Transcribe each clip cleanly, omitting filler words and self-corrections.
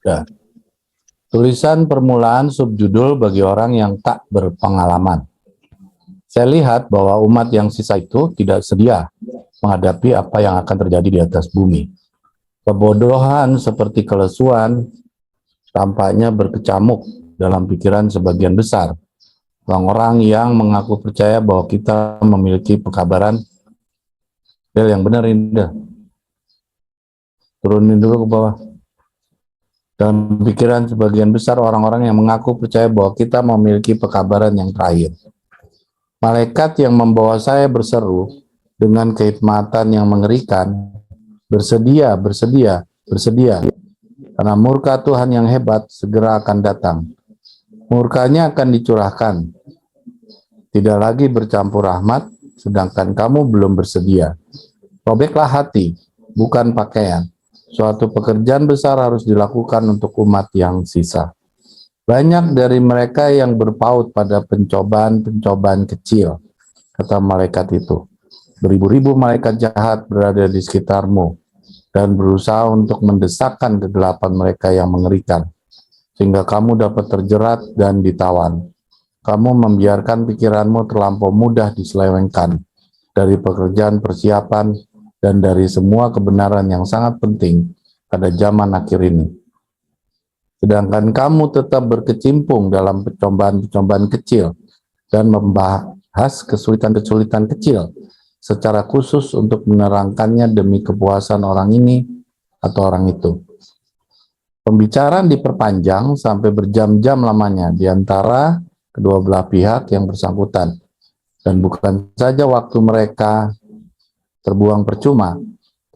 Ya. Tulisan permulaan subjudul bagi orang yang tak berpengalaman. Saya lihat bahwa umat yang sisa itu tidak sedia menghadapi apa yang akan terjadi di atas bumi. Kebodohan seperti kelesuan tampaknya berkecamuk dalam pikiran sebagian besar orang-orang yang mengaku percaya bahwa kita memiliki pekabaran. Yang benar ini, turunin dulu ke bawah. Dalam pikiran sebagian besar orang-orang yang mengaku percaya bahwa kita memiliki pekabaran yang terakhir. Malaikat yang membawa saya berseru dengan kehikmatan yang mengerikan, bersedia, bersedia, bersedia, karena murka Tuhan yang hebat segera akan datang. Murkanya akan dicurahkan, tidak lagi bercampur rahmat, sedangkan kamu belum bersedia. Robeklah hati, bukan pakaian. Suatu pekerjaan besar harus dilakukan untuk umat yang sisa. Banyak dari mereka yang berpaut pada pencobaan-pencobaan kecil, kata malaikat itu. Beribu-ribu malaikat jahat berada di sekitarmu dan berusaha untuk mendesakkan kegelapan mereka yang mengerikan, sehingga kamu dapat terjerat dan ditawan. Kamu membiarkan pikiranmu terlampau mudah diselewengkan dari pekerjaan persiapan dan dari semua kebenaran yang sangat penting pada zaman akhir ini. Sedangkan kamu tetap berkecimpung dalam percobaan-percobaan kecil dan membahas kesulitan-kesulitan kecil secara khusus untuk menerangkannya demi kepuasan orang ini atau orang itu. Pembicaraan diperpanjang sampai berjam-jam lamanya di antara kedua belah pihak yang bersangkutan, dan bukan saja waktu mereka terbuang percuma,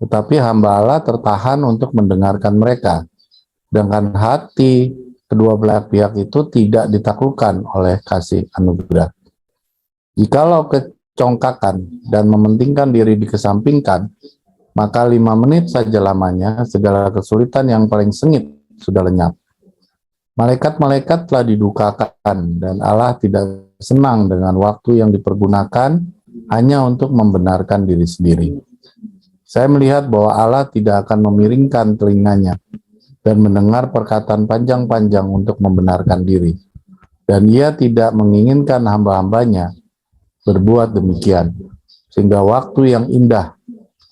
tetapi hamba Allah tertahan untuk mendengarkan mereka, sedangkan hati kedua belah pihak itu tidak ditaklukkan oleh kasih anugerah. Jikalau kecongkakan dan mementingkan diri dikesampingkan, maka 5 menit saja lamanya segala kesulitan yang paling sengit sudah lenyap. Malaikat-malaikat telah didukakan dan Allah tidak senang dengan waktu yang dipergunakan hanya untuk membenarkan diri sendiri. Saya melihat bahwa Allah tidak akan memiringkan telinganya dan mendengar perkataan panjang-panjang untuk membenarkan diri. Dan Ia tidak menginginkan hamba-hambanya berbuat demikian, sehingga waktu yang indah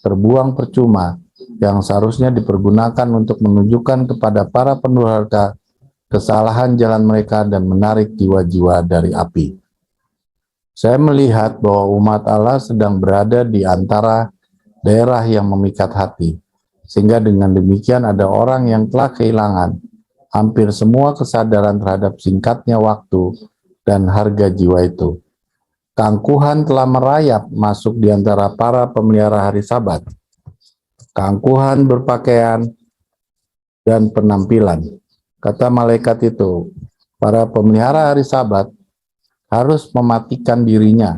terbuang percuma yang seharusnya dipergunakan untuk menunjukkan kepada para pendurhaka kesalahan jalan mereka dan menarik jiwa-jiwa dari api. Saya melihat bahwa umat Allah sedang berada di antara daerah yang memikat hati, sehingga dengan demikian ada orang yang telah kehilangan hampir semua kesadaran terhadap singkatnya waktu dan harga jiwa itu. Keangkuhan telah merayap masuk di antara para pemelihara hari Sabat. Keangkuhan berpakaian dan penampilan. Kata malaikat itu, para pemelihara hari Sabat harus mematikan dirinya,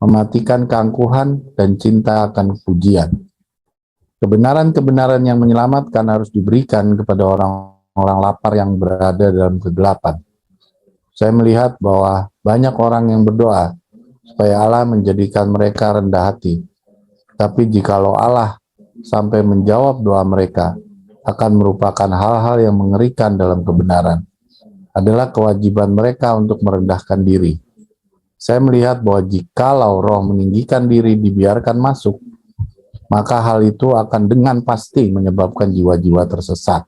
mematikan keangkuhan dan cinta akan pujian. Kebenaran-kebenaran yang menyelamatkan harus diberikan kepada orang-orang lapar yang berada dalam kegelapan. Saya melihat bahwa banyak orang yang berdoa supaya Allah menjadikan mereka rendah hati. Tapi jikalau Allah sampai menjawab doa mereka, akan merupakan hal-hal yang mengerikan dalam kebenaran. Adalah kewajiban mereka untuk merendahkan diri. Saya melihat bahwa jikalau roh meninggikan diri dibiarkan masuk, maka hal itu akan dengan pasti menyebabkan jiwa-jiwa tersesat.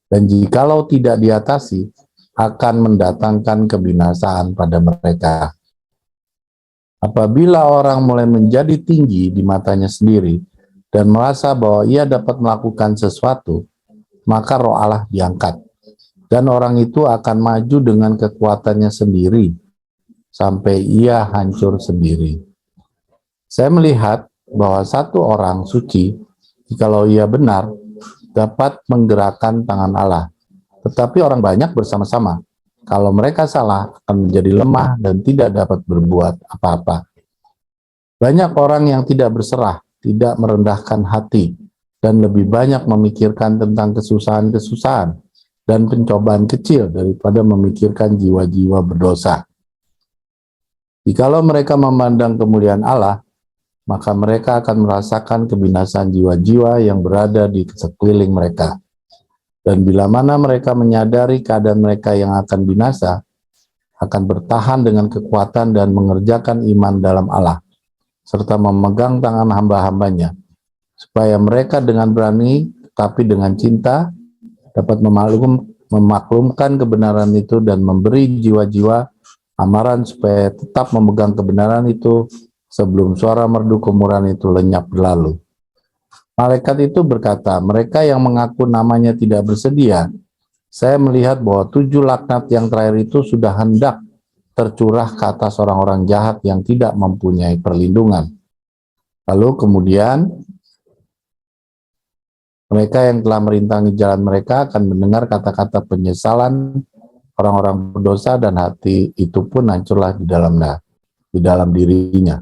Dan jikalau tidak diatasi, akan mendatangkan kebinasaan pada mereka. Apabila orang mulai menjadi tinggi di matanya sendiri dan merasa bahwa ia dapat melakukan sesuatu, maka roh Allah diangkat. Dan orang itu akan maju dengan kekuatannya sendiri sampai ia hancur sendiri. Saya melihat bahwa satu orang suci, jikalau ia benar, dapat menggerakkan tangan Allah. Tetapi orang banyak bersama-sama, kalau mereka salah, akan menjadi lemah dan tidak dapat berbuat apa-apa. Banyak orang yang tidak berserah, tidak merendahkan hati, dan lebih banyak memikirkan tentang kesusahan-kesusahan dan pencobaan kecil daripada memikirkan jiwa-jiwa berdosa. Jikalau mereka memandang kemuliaan Allah, maka mereka akan merasakan kebinasaan jiwa-jiwa yang berada di sekeliling mereka. Dan bila mana mereka menyadari keadaan mereka yang akan binasa, akan bertahan dengan kekuatan dan mengerjakan iman dalam Allah, serta memegang tangan hamba-hambanya, supaya mereka dengan berani, tapi dengan cinta, dapat memaklumkan kebenaran itu dan memberi jiwa-jiwa amaran supaya tetap memegang kebenaran itu sebelum suara merdu kemurahan itu lenyap berlalu. Malaikat itu berkata, mereka yang mengaku namanya tidak bersedia, saya melihat bahwa 7 laknat yang terakhir itu sudah hendak tercurah ke atas orang-orang jahat yang tidak mempunyai perlindungan. Lalu kemudian mereka yang telah merintangi jalan mereka akan mendengar kata-kata penyesalan orang-orang berdosa dan hati itu pun hancurlah di dalam dirinya.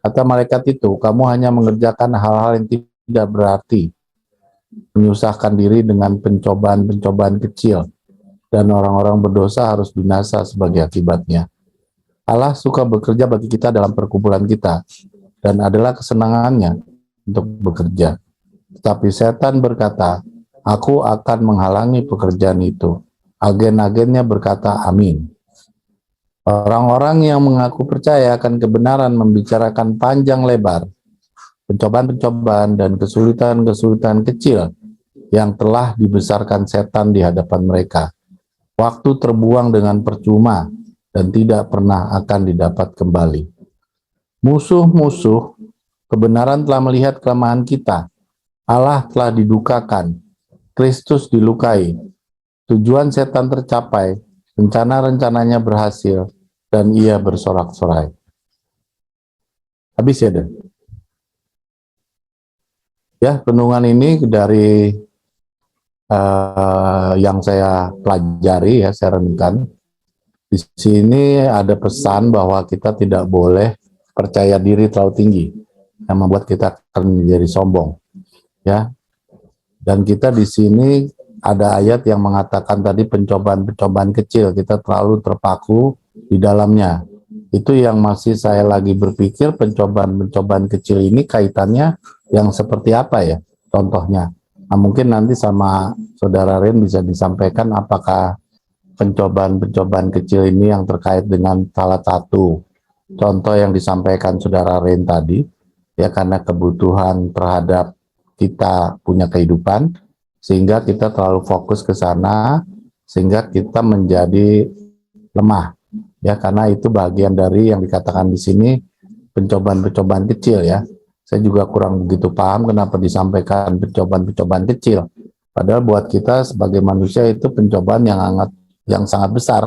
Kata malaikat itu, kamu hanya mengerjakan hal-hal yang tidak berarti, menyusahkan diri dengan pencobaan-pencobaan kecil, dan orang-orang berdosa harus binasa sebagai akibatnya. Allah suka bekerja bagi kita dalam perkumpulan kita, dan adalah kesenangannya untuk bekerja. Tetapi setan berkata, aku akan menghalangi pekerjaan itu. Agen-agennya berkata, amin. Orang-orang yang mengaku percaya akan kebenaran membicarakan panjang lebar pencobaan-pencobaan dan kesulitan-kesulitan kecil yang telah dibesarkan setan di hadapan mereka. Waktu terbuang dengan percuma dan tidak pernah akan didapat kembali. Musuh-musuh kebenaran telah melihat kelemahan kita. Allah telah didukakan, Kristus dilukai, tujuan setan tercapai, rencana-rencananya berhasil, dan ia bersorak-sorai. Habis ya, Den? Ya, renungan ini dari yang saya pelajari, ya, saya renungkan. Di sini ada pesan bahwa kita tidak boleh percaya diri terlalu tinggi, yang membuat kita akan menjadi sombong. Ya, dan kita di sini ada ayat yang mengatakan tadi pencobaan-pencobaan kecil, kita terlalu terpaku di dalamnya. Itu yang masih saya lagi berpikir, pencobaan-pencobaan kecil ini kaitannya yang seperti apa ya contohnya. Nah, mungkin nanti sama Saudara Ren bisa disampaikan apakah pencobaan-pencobaan kecil ini yang terkait dengan salah satu contoh yang disampaikan Saudara Ren tadi, ya, karena kebutuhan terhadap kita punya kehidupan, sehingga kita terlalu fokus ke sana, sehingga kita menjadi lemah, ya, karena itu bagian dari yang dikatakan di sini pencobaan-pencobaan kecil, ya. Saya juga kurang begitu paham kenapa disampaikan pencobaan-pencobaan kecil. Padahal buat kita sebagai manusia itu pencobaan yang sangat besar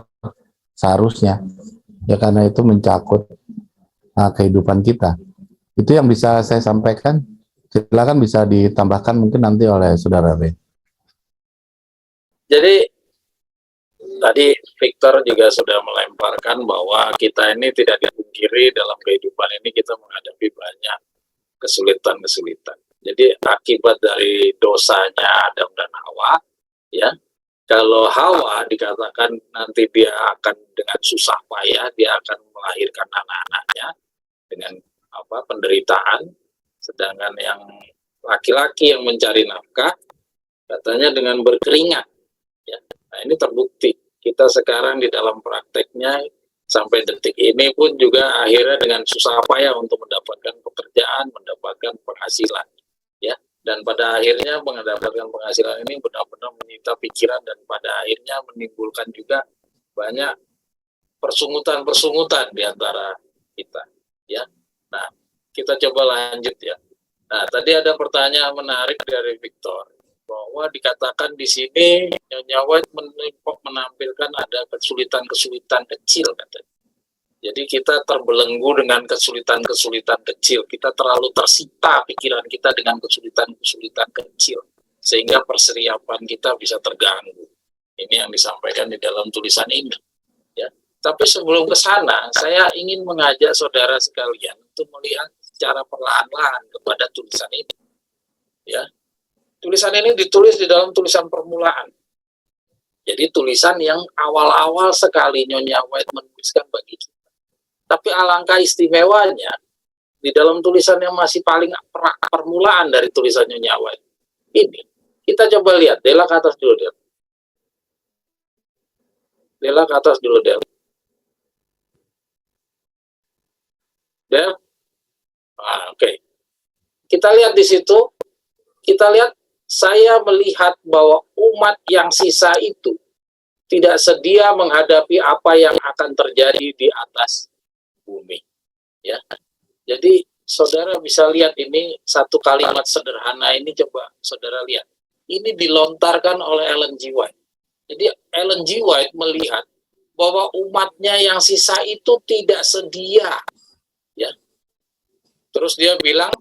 seharusnya, ya, karena itu mencakup kehidupan kita. Itu yang bisa saya sampaikan. Silakan bisa ditambahkan mungkin nanti oleh Saudara B. Jadi tadi Victor juga sudah melemparkan bahwa kita ini tidak dipungkiri dalam kehidupan ini kita menghadapi banyak kesulitan-kesulitan. Jadi akibat dari dosanya Adam dan Hawa, ya, kalau Hawa dikatakan nanti dia akan dengan susah payah dia akan melahirkan anak-anaknya dengan penderitaan, sedangkan yang laki-laki yang mencari nafkah katanya dengan berkeringat, ya. Nah, ini terbukti kita sekarang di dalam prakteknya sampai detik ini pun juga akhirnya dengan susah payah untuk mendapatkan pekerjaan, mendapatkan penghasilan, ya. Dan pada akhirnya mendapatkan penghasilan ini benar-benar menyita pikiran dan pada akhirnya menimbulkan juga banyak persungutan-persungutan di antara kita, ya. Nah, kita coba lanjut, ya. Nah, tadi ada pertanyaan menarik dari Victor bahwa dikatakan di sini Nyonya White menampilkan ada kesulitan-kesulitan kecil, katanya. Jadi kita terbelenggu dengan kesulitan-kesulitan kecil. Kita terlalu tersita pikiran kita dengan kesulitan-kesulitan kecil sehingga persiapan kita bisa terganggu. Ini yang disampaikan di dalam tulisan ini, ya. Tapi sebelum ke sana, saya ingin mengajak saudara sekalian untuk melihat secara perlahan-lahan kepada tulisan ini, ya. Tulisan ini ditulis di dalam tulisan permulaan. Jadi tulisan yang awal-awal sekali Nyonya White menuliskan bagi kita. Tapi alangkah istimewanya di dalam tulisan yang masih paling permulaan dari tulisan Nyonya White ini, Kita coba lihat, Dela ke atas dulu, Del. Dela ke atas dulu, Del. Del. Oke. Kita lihat di situ, kita lihat saya melihat bahwa umat yang sisa itu tidak sedia menghadapi apa yang akan terjadi di atas bumi. Ya. Jadi saudara bisa lihat ini satu kalimat sederhana ini, coba saudara lihat. Ini dilontarkan oleh Ellen G. White. Jadi Ellen G. White melihat bahwa umatnya yang sisa itu tidak sedia. Ya. Terus dia bilang,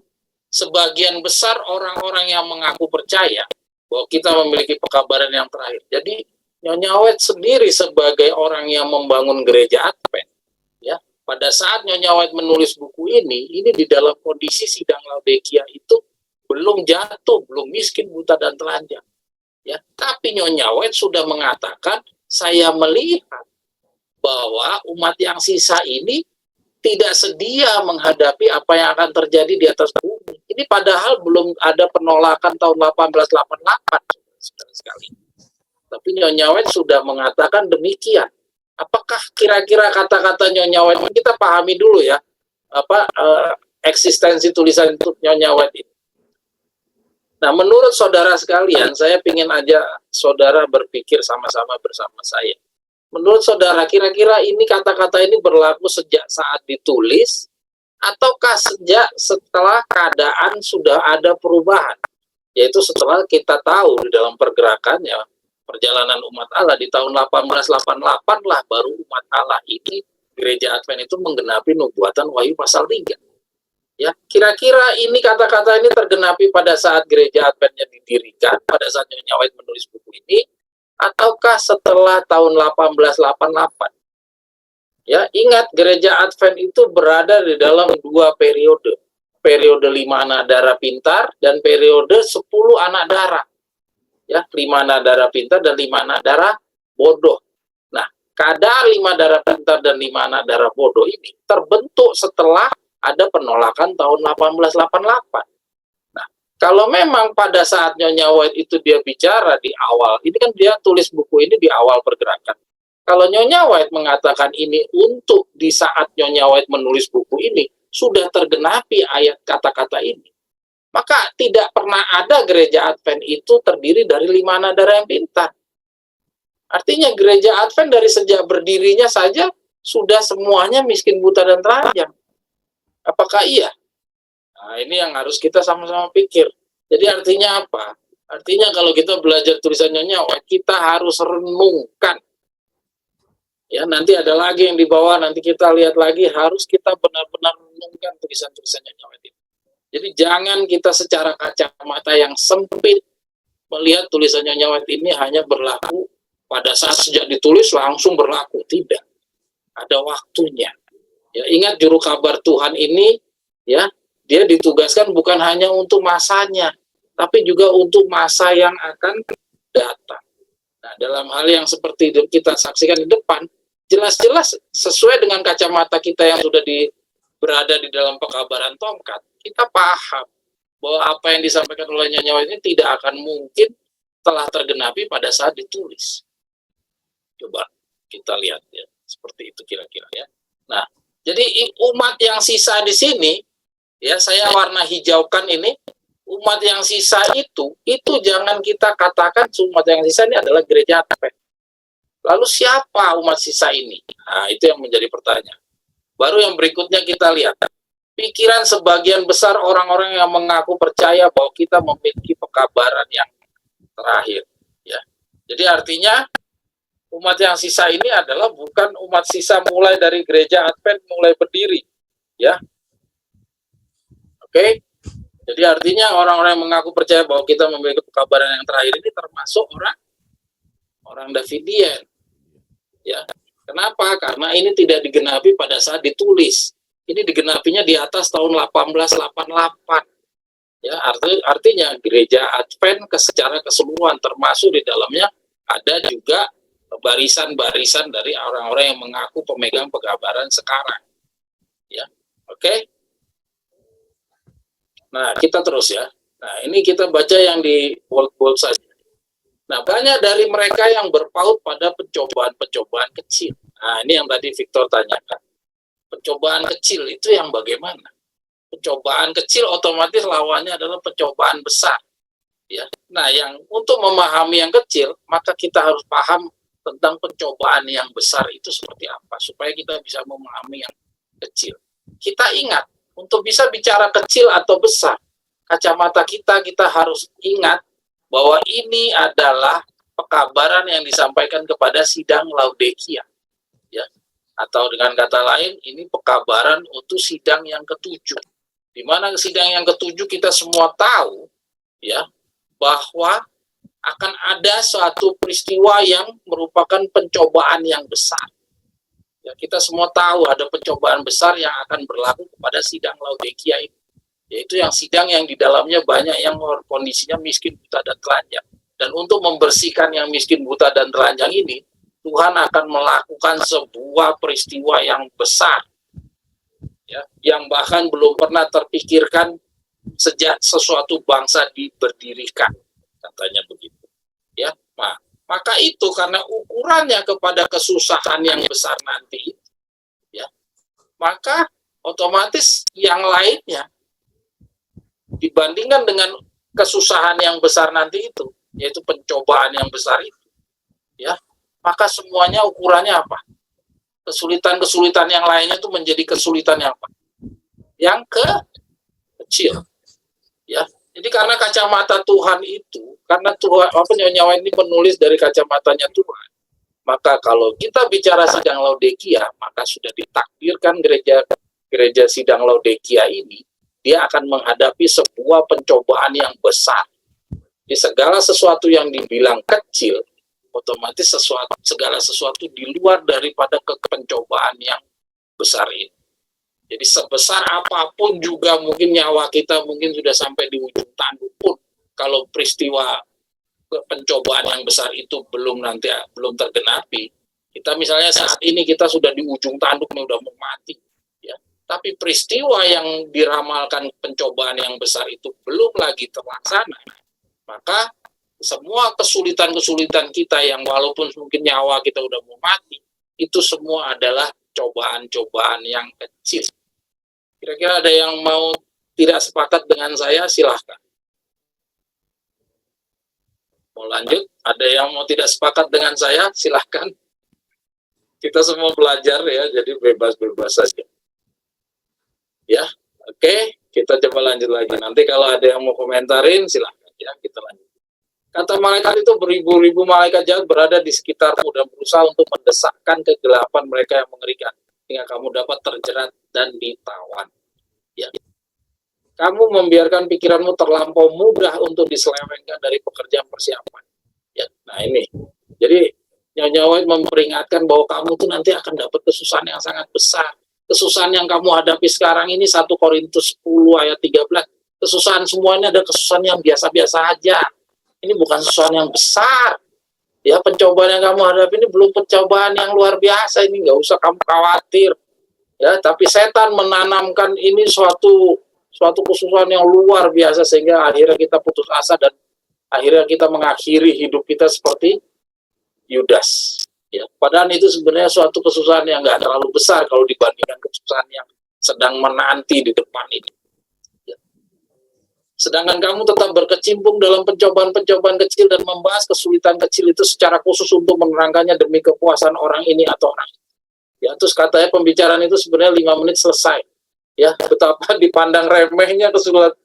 sebagian besar orang-orang yang mengaku percaya bahwa kita memiliki pekabaran yang terakhir. Jadi Nyonya White sendiri sebagai orang yang membangun gereja Advent, ya, pada saat Nyonya White menulis buku ini di dalam kondisi sidang Laodikia itu belum jatuh, belum miskin, buta, dan telanjang. Ya, tapi Nyonya White sudah mengatakan, saya melihat bahwa umat yang sisa ini tidak sedia menghadapi apa yang akan terjadi di atas bumi. Ini padahal belum ada penolakan tahun 1888, saudara sekali. Tapi Nyonya White sudah mengatakan demikian. Apakah kira-kira kata-kata Nyonya White, kita pahami dulu ya, eksistensi tulisan Nyonya White ini. Nah, menurut saudara sekalian, saya ingin aja saudara berpikir sama-sama bersama saya. Menurut saudara, kira-kira ini kata-kata ini berlaku sejak saat ditulis, ataukah sejak setelah keadaan sudah ada perubahan? Yaitu setelah kita tahu di dalam pergerakannya, perjalanan umat Allah di tahun 1888 lah baru umat Allah ini, gereja Advent itu menggenapi nubuatan Wahyu pasal 3. Ya, kira-kira ini kata-kata ini tergenapi pada saat gereja Adventnya didirikan, pada saat Nyonya White menulis buku ini, ataukah setelah tahun 1888? Ya, ingat gereja Advent itu berada di dalam dua periode. Periode 5 anak darah pintar dan periode 10 anak darah. Ya, 5 anak darah pintar dan 5 anak darah bodoh. Nah, keadaan 5 darah pintar dan 5 anak darah bodoh ini terbentuk setelah ada penolakan tahun 1888. Nah, kalau memang pada saat Nyonya White itu dia bicara di awal, ini kan dia tulis buku ini di awal pergerakan. Kalau Nyonya White mengatakan ini untuk di saat Nyonya White menulis buku ini, sudah tergenapi ayat kata-kata ini. Maka tidak pernah ada gereja Advent itu terdiri dari 5 anak darah yang pintar. Artinya gereja Advent dari sejak berdirinya saja sudah semuanya miskin, buta, dan telanjang. Apakah iya? Nah, ini yang harus kita sama-sama pikir. Jadi artinya apa? Artinya kalau kita belajar tulisan Nyonya White, kita harus renungkan. Ya, nanti ada lagi yang di bawah, nanti kita lihat lagi, harus kita benar-benar renungkan tulisan-tulisan Nyonya White ini. Jadi jangan kita secara kacamata yang sempit melihat tulisan Nyonya White ini hanya berlaku pada saat sejak ditulis langsung berlaku. Tidak. Ada waktunya. Ya, ingat juru kabar Tuhan ini, ya, dia ditugaskan bukan hanya untuk masanya, tapi juga untuk masa yang akan datang. Nah, dalam hal yang seperti kita saksikan di depan, jelas-jelas sesuai dengan kacamata kita yang sudah berada di dalam pekabaran tongkat, kita paham bahwa apa yang disampaikan oleh Nyonya White ini tidak akan mungkin telah tergenapi pada saat ditulis. Coba kita lihat ya, seperti itu kira-kira ya. Nah, jadi umat yang sisa di sini, ya saya warna hijaukan ini, umat yang sisa itu jangan kita katakan umat yang sisa ini adalah gereja Advent. Lalu siapa umat sisa ini? Nah, itu yang menjadi pertanyaan. Baru yang berikutnya kita lihat. Pikiran sebagian besar orang-orang yang mengaku percaya bahwa kita memiliki pekabaran yang terakhir. Ya. Jadi artinya umat yang sisa ini adalah bukan umat sisa mulai dari gereja Advent mulai berdiri. Ya. Oke. Jadi artinya orang-orang yang mengaku percaya bahwa kita memiliki pekabaran yang terakhir ini termasuk orang Davidian. Ya. Kenapa? Karena ini tidak digenapi pada saat ditulis. Ini digenapinya di atas tahun 1888. Ya, artinya gereja Advent secara keseluruhan termasuk di dalamnya ada juga barisan-barisan dari orang-orang yang mengaku pemegang pekabaran sekarang. Ya. Oke. Nah, kita terus ya. Nah, ini kita baca yang di bold saja. Nah, banyak dari mereka yang berpaut pada pencobaan-pencobaan kecil. Nah, ini yang tadi Victor tanyakan. Pencobaan kecil itu yang bagaimana? Pencobaan kecil otomatis lawannya adalah pencobaan besar. Ya. Nah, yang untuk memahami yang kecil, maka kita harus paham tentang pencobaan yang besar itu seperti apa, supaya kita bisa memahami yang kecil. Kita ingat, untuk bisa bicara kecil atau besar, kacamata kita harus ingat bahwa ini adalah pekabaran yang disampaikan kepada sidang Laodikia, ya. Atau dengan kata lain, ini pekabaran untuk sidang yang ketujuh. Di mana sidang yang ketujuh kita semua tahu, ya, bahwa akan ada suatu peristiwa yang merupakan pencobaan yang besar. Ya, kita semua tahu ada pencobaan besar yang akan berlaku kepada sidang Laodikia ini, yaitu yang sidang yang di dalamnya banyak yang kondisinya miskin, buta, dan telanjang. Dan untuk membersihkan yang miskin, buta, dan telanjang ini, Tuhan akan melakukan sebuah peristiwa yang besar, ya, yang bahkan belum pernah terpikirkan sejak sesuatu bangsa diberdirikan, katanya begitu. Ya, maka itu karena ukurannya kepada kesusahan yang besar nanti, ya, maka otomatis yang lainnya dibandingkan dengan kesusahan yang besar nanti itu, yaitu pencobaan yang besar itu, ya, maka semuanya ukurannya apa? Kesulitan-kesulitan yang lainnya itu menjadi kesulitan yang apa? Yang kecil, ya. Jadi karena kacamata Tuhan itu, karena Tuhan, nyawa ini menulis dari kacamatanya Tuhan, maka kalau kita bicara sidang Laodikia, maka sudah ditakdirkan gereja sidang Laodikia ini, dia akan menghadapi sebuah pencobaan yang besar. Di segala sesuatu yang dibilang kecil, otomatis segala sesuatu di luar daripada pencobaan yang besar ini. Jadi sebesar apapun juga mungkin nyawa kita mungkin sudah sampai di ujung tanduk pun, kalau peristiwa pencobaan yang besar itu belum tergenapi, kita misalnya saat ini kita sudah di ujung tanduk nih, udah mau mati, ya. Tapi peristiwa yang diramalkan pencobaan yang besar itu belum lagi terlaksana, maka semua kesulitan-kesulitan kita yang walaupun mungkin nyawa kita udah mau mati, itu semua adalah cobaan-cobaan yang kecil. Kira-kira ada yang mau tidak sepakat dengan saya, silahkan. Mau lanjut? Ada yang mau tidak sepakat dengan saya, silahkan. Kita semua belajar ya, jadi bebas-bebas saja. Ya, oke, kita coba lanjut lagi. Nanti kalau ada yang mau komentarin, silahkan ya, kita lanjut. Kata malaikat itu, beribu-ribu malaikat jahat berada di sekitarmu dan berusaha untuk mendesakkan kegelapan mereka yang mengerikan, hingga kamu dapat terjerat dan ditawan. Ya. Kamu membiarkan pikiranmu terlampau mudah untuk diselewengkan dari pekerjaan persiapan. Ya. Nah ini, jadi Nyonya White memperingatkan bahwa kamu tuh nanti akan dapat kesusahan yang sangat besar. Kesusahan yang kamu hadapi sekarang ini 1 Korintus 10 ayat 13. Kesusahan semuanya ada kesusahan yang biasa-biasa aja. Ini bukan kesusahan yang besar. Ya, pencobaan yang kamu hadapi ini belum pencobaan yang luar biasa. Ini nggak usah kamu khawatir. Ya, tapi setan menanamkan ini suatu kesusahan yang luar biasa sehingga akhirnya kita putus asa dan akhirnya kita mengakhiri hidup kita seperti Yudas. Ya, padahal itu sebenarnya suatu kesusahan yang nggak terlalu besar kalau dibandingkan kesusahan yang sedang menanti di depan ini. Ya. Sedangkan kamu tetap berkecimpung dalam pencobaan-pencobaan kecil dan membahas kesulitan kecil itu secara khusus untuk menerangkannya demi kepuasan orang ini atau orang. Ya, terus katanya pembicaraan itu sebenarnya 5 menit selesai. Ya, betapa dipandang remehnya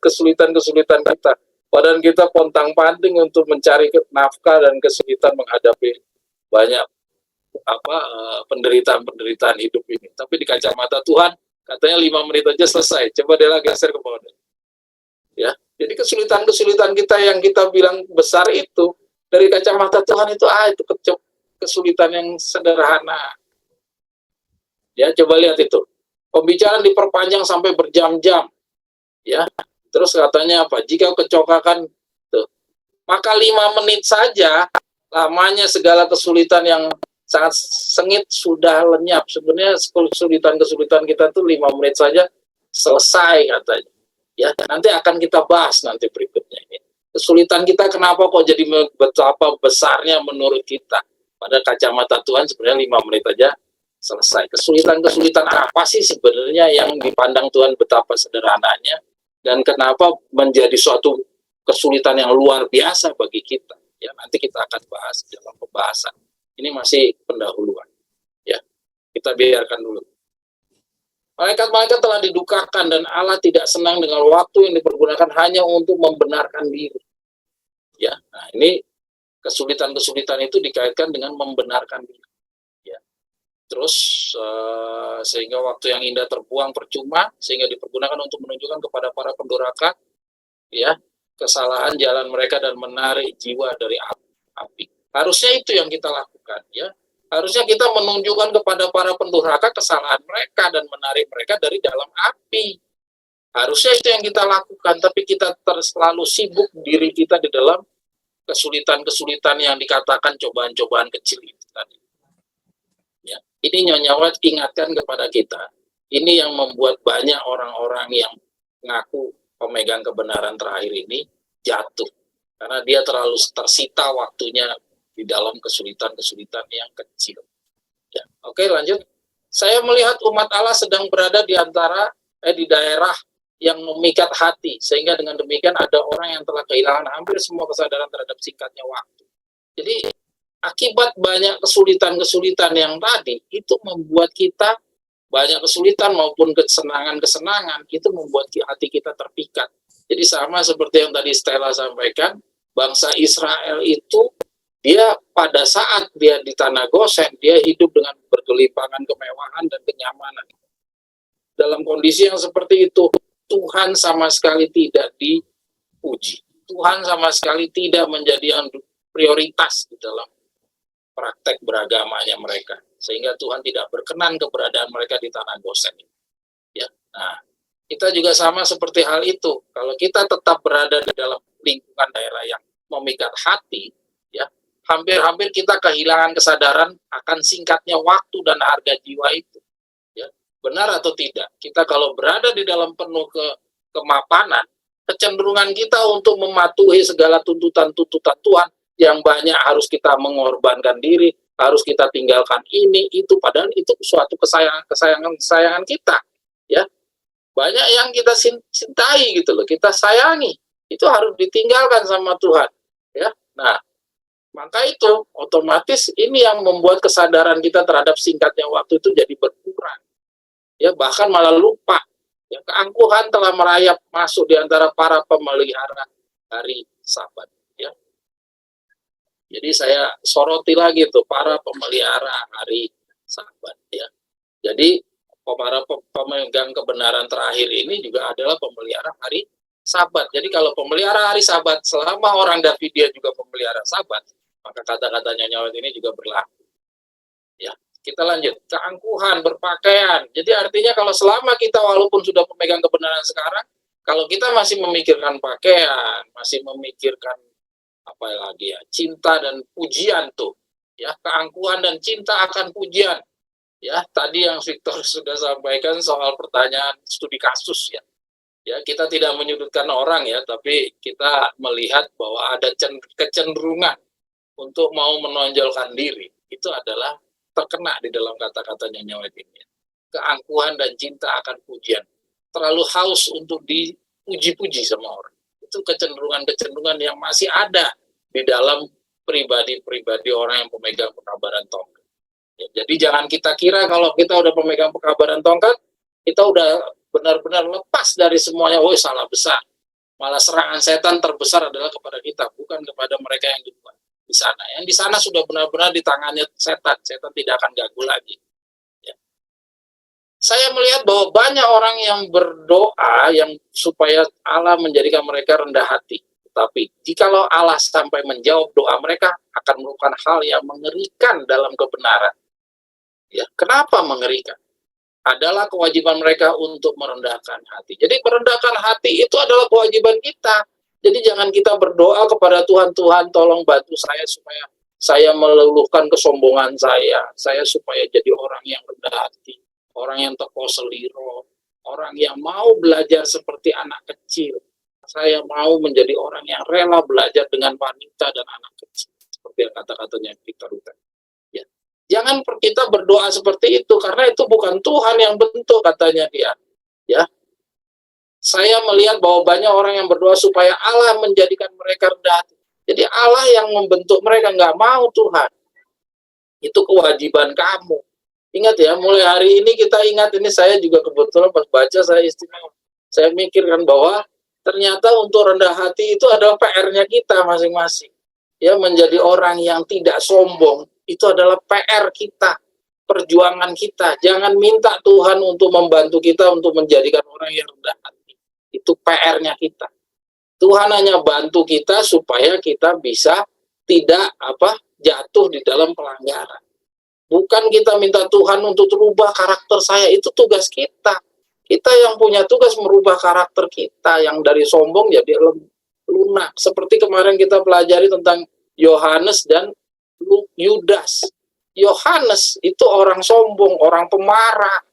kesulitan-kesulitan kita. Padahal kita pontang-panting untuk mencari nafkah dan kesulitan menghadapi banyak penderitaan hidup ini. Tapi di kacamata Tuhan, katanya 5 menit aja selesai. Coba dia geser ke bawah. Ya, jadi kesulitan-kesulitan kita yang kita bilang besar itu, dari kacamata Tuhan itu itu kesulitan yang sederhana. Ya, coba lihat itu. Pembicaraan diperpanjang sampai berjam-jam. Ya. Terus katanya apa? Jika kecokakan tuh, maka 5 menit saja lamanya segala kesulitan yang sangat sengit sudah lenyap. Sebenarnya kesulitan-kesulitan kita tuh 5 menit saja selesai katanya. Ya, nanti akan kita bahas nanti berikutnya ini. Kesulitan kita kenapa kok jadi betapa besarnya menurut kita. Pada kacamata Tuhan sebenarnya 5 menit aja selesai. Kesulitan-kesulitan apa sih sebenarnya yang dipandang Tuhan betapa sederhananya dan kenapa menjadi suatu kesulitan yang luar biasa bagi kita. Ya, nanti kita akan bahas dalam pembahasan. Ini masih pendahuluan. Ya, kita biarkan dulu. Malaikat-malaikat telah didukakan dan Allah tidak senang dengan waktu yang dipergunakan hanya untuk membenarkan diri. Ya, nah ini kesulitan-kesulitan itu dikaitkan dengan membenarkan diri. Ya. Terus sehingga waktu yang indah terbuang percuma, sehingga dipergunakan untuk menunjukkan kepada para pendurhaka, ya, kesalahan jalan mereka dan menarik jiwa dari api. Harusnya itu yang kita lakukan, ya. Harusnya kita menunjukkan kepada para pendurhaka kesalahan mereka dan menarik mereka dari dalam api. Harusnya itu yang kita lakukan, tapi kita selalu sibuk diri kita di dalam kesulitan-kesulitan yang dikatakan cobaan-cobaan kecil itu tadi. Ya, ini Nyonya Wat ingatkan kepada kita. Ini yang membuat banyak orang-orang yang ngaku pemegang kebenaran terakhir ini jatuh. Karena dia terlalu tersita waktunya di dalam kesulitan-kesulitan yang kecil. Ya, oke, lanjut. Saya melihat umat Allah sedang berada di daerah yang memikat hati, sehingga dengan demikian ada orang yang telah kehilangan hampir semua kesadaran terhadap singkatnya waktu. Jadi akibat banyak kesulitan-kesulitan yang tadi itu membuat kita banyak kesulitan maupun kesenangan-kesenangan itu membuat hati kita terpikat. Jadi sama seperti yang tadi Stella sampaikan, bangsa Israel itu dia pada saat dia di tanah Gosen, dia hidup dengan bergelimpangan kemewahan dan kenyamanan. Dalam kondisi yang seperti itu, Tuhan sama sekali tidak dipuji. Tuhan sama sekali tidak menjadi prioritas di dalam praktek beragamanya mereka. Sehingga Tuhan tidak berkenan keberadaan mereka di tanah Gosen. Ya. Nah, kita juga sama seperti hal itu. Kalau kita tetap berada di dalam lingkungan daerah yang memikat hati, ya, hampir-hampir kita kehilangan kesadaran akan singkatnya waktu dan harga jiwa itu. Ya, benar atau tidak? Kita kalau berada di dalam penuh kemapanan, kecenderungan kita untuk mematuhi segala tuntutan-tuntutan Tuhan yang banyak harus kita mengorbankan diri, harus kita tinggalkan ini, itu, padahal itu suatu kesayangan kita. Ya, banyak yang kita cintai gitu loh, kita sayangi, itu harus ditinggalkan sama Tuhan. Ya, nah, maka itu otomatis ini yang membuat kesadaran kita terhadap singkatnya waktu itu jadi berkurang. Ya, bahkan malah lupa. Ya, keangkuhan telah merayap masuk di antara para pemelihara hari Sabat. Ya. Jadi saya soroti lagi tuh para pemelihara hari Sabat. Ya. Jadi para pemegang kebenaran terakhir ini juga adalah pemelihara hari Sabat. Jadi kalau pemelihara hari Sabat, selama orang Davidia juga pemelihara Sabat, maka kata-katanya Nyonya ini juga berlaku. Ya, kita lanjut. Keangkuhan, berpakaian. Jadi artinya kalau selama kita walaupun sudah pemegang kebenaran sekarang, kalau kita masih memikirkan pakaian, masih memikirkan apa lagi ya, cinta dan pujian tuh. Ya, keangkuhan dan cinta akan pujian. Ya, tadi yang Victor sudah sampaikan soal pertanyaan studi kasus ya. Ya, kita tidak menyudutkan orang ya, tapi kita melihat bahwa ada kecenderungan untuk mau menonjolkan diri, itu adalah terkena di dalam kata-katanya Nyonya ini. Keangkuhan dan cinta akan pujian. Terlalu haus untuk dipuji-puji sama orang. Itu kecenderungan-kecenderungan yang masih ada di dalam pribadi-pribadi orang yang pemegang pekabaran tongkat. Ya, jadi jangan kita kira kalau kita udah pemegang pekabaran tongkat, kita udah benar-benar lepas dari semuanya. Oh, salah besar. Malah serangan setan terbesar adalah kepada kita, bukan kepada mereka yang di luar. Di sana. Yang di sana sudah benar-benar di tangannya setan. Setan tidak akan ganggu lagi. Ya. Saya melihat bahwa banyak orang yang berdoa yang supaya Allah menjadikan mereka rendah hati. Tapi jikalau Allah sampai menjawab doa mereka, akan merupakan hal yang mengerikan dalam kebenaran. Ya, kenapa mengerikan? Adalah kewajiban mereka untuk merendahkan hati. Jadi merendahkan hati itu adalah kewajiban kita. Jadi jangan kita berdoa kepada Tuhan, Tuhan tolong bantu saya supaya saya meluluhkan kesombongan saya supaya jadi orang yang rendah hati, orang yang teko seliro, orang yang mau belajar seperti anak kecil. Saya mau menjadi orang yang rela belajar dengan wanita dan anak kecil, seperti yang kata-katanya Victor Hugo. Ya. Jangan kita berdoa seperti itu, karena itu bukan Tuhan yang bentuk, katanya dia. Ya, saya melihat bahwa banyak orang yang berdoa supaya Allah menjadikan mereka rendah hati. Jadi Allah yang membentuk mereka, nggak mau Tuhan. Itu kewajiban kamu. Ingat ya, mulai hari ini kita ingat, ini saya juga kebetulan pas baca saya istimewa. Saya mikirkan bahwa ternyata untuk rendah hati itu adalah PR-nya kita masing-masing. Ya, menjadi orang yang tidak sombong, itu adalah PR kita, perjuangan kita. Jangan minta Tuhan untuk membantu kita untuk menjadikan orang yang rendah hati. Itu PR-nya kita. Tuhan hanya bantu kita supaya kita bisa tidak jatuh di dalam pelanggaran. Bukan kita minta Tuhan untuk merubah karakter saya, itu tugas kita. Kita yang punya tugas merubah karakter kita, yang dari sombong jadi lunak. Seperti kemarin kita pelajari tentang Yohanes dan Yudas. Yohanes itu orang sombong, orang pemarah.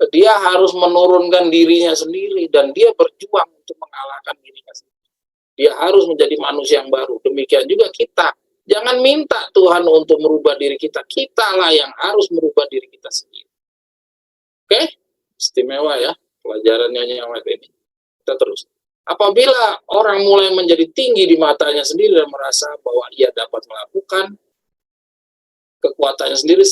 Dia harus menurunkan dirinya sendiri dan dia berjuang untuk mengalahkan dirinya sendiri. Dia harus menjadi manusia yang baru. Demikian juga kita. Jangan minta Tuhan untuk merubah diri kita. Kitalah yang harus merubah diri kita sendiri. Oke? Istimewa ya pelajarannya nyawet ini. Kita terus. Apabila orang mulai menjadi tinggi di matanya sendiri dan merasa bahwa ia dapat melakukan kekuatannya sendiri,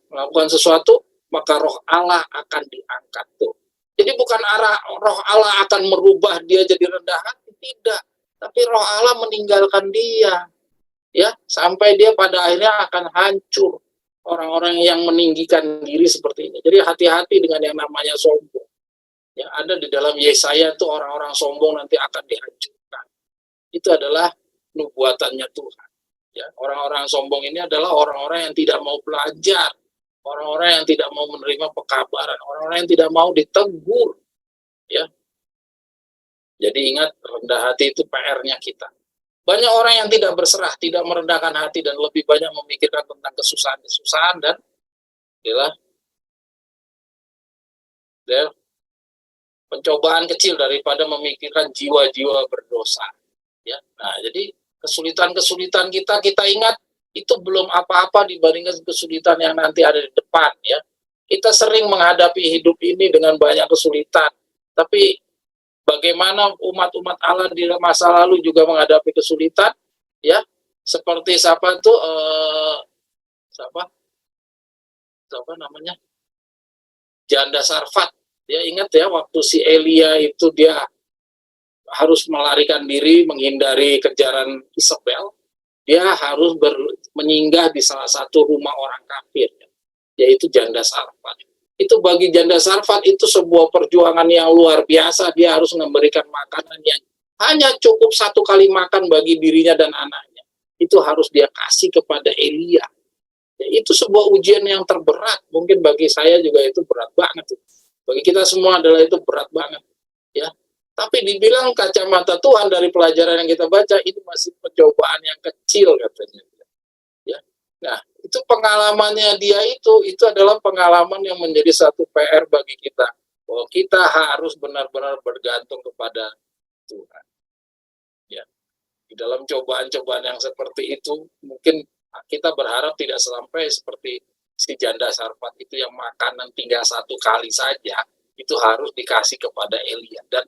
melakukan sesuatu, maka roh Allah akan diangkat tuh. Jadi bukan roh Allah akan merubah dia jadi rendah hati, tidak. Tapi roh Allah meninggalkan dia. Ya, sampai dia pada akhirnya akan hancur, orang-orang yang meninggikan diri seperti ini. Jadi hati-hati dengan yang namanya sombong. Yang ada di dalam Yesaya itu orang-orang sombong nanti akan dihancurkan. Itu adalah nubuatannya Tuhan. Ya, orang-orang sombong ini adalah orang-orang yang tidak mau belajar, orang-orang yang tidak mau menerima pekabaran, orang-orang yang tidak mau ditegur. Ya. Jadi ingat, rendah hati itu PR-nya kita. Banyak orang yang tidak berserah, tidak merendahkan hati, dan lebih banyak memikirkan tentang kesusahan-kesusahan dan adalah pencobaan kecil daripada memikirkan jiwa-jiwa berdosa. Ya, nah jadi kesulitan-kesulitan kita ingat itu belum apa-apa dibandingkan kesulitan yang nanti ada di depan. Ya, kita sering menghadapi hidup ini dengan banyak kesulitan, tapi bagaimana umat-umat Allah di masa lalu juga menghadapi kesulitan, ya, seperti siapa namanya, janda Sarfat. Ya, ingat ya, waktu si Elia itu dia harus melarikan diri menghindari kejaran Isabel, dia harus menyinggah di salah satu rumah orang kafir, yaitu janda Sarfat. Itu bagi janda Sarfat itu sebuah perjuangan yang luar biasa. Dia harus memberikan makanan yang hanya cukup satu kali makan bagi dirinya dan anaknya. Itu harus dia kasih kepada Elia. Ya, itu sebuah ujian yang terberat. Mungkin bagi saya juga itu berat banget. Bagi kita semua adalah itu berat banget. Ya, tapi dibilang kacamata Tuhan dari pelajaran yang kita baca, itu masih pencobaan yang kecil katanya. Ya, nah, itu pengalamannya dia itu adalah pengalaman yang menjadi satu PR bagi kita, bahwa kita harus benar-benar bergantung kepada Tuhan. Ya, di dalam cobaan-cobaan yang seperti itu, mungkin kita berharap tidak sampai seperti si janda Sarfat itu yang makanan tinggal satu kali saja, itu harus dikasih kepada Elia. Dan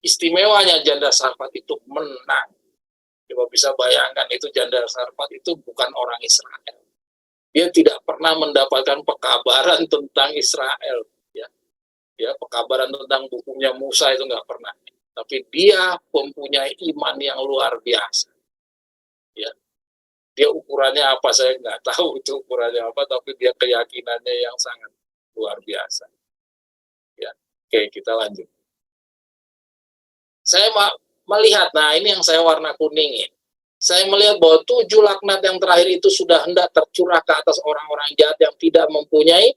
istimewanya janda Sarfat itu menang. Coba bisa bayangkan, itu janda Sarfat itu bukan orang Israel. Dia tidak pernah mendapatkan pekabaran tentang Israel, ya, pekabaran tentang bukunya Musa itu nggak pernah. Tapi dia mempunyai iman yang luar biasa. Ya, dia ukurannya apa saya nggak tahu itu ukurannya apa, tapi dia keyakinannya yang sangat luar biasa. Ya, oke, kita lanjut. Saya melihat, nah ini yang saya warna kuning ini. Saya melihat bahwa 7 laknat yang terakhir itu sudah hendak tercurah ke atas orang-orang jahat yang tidak mempunyai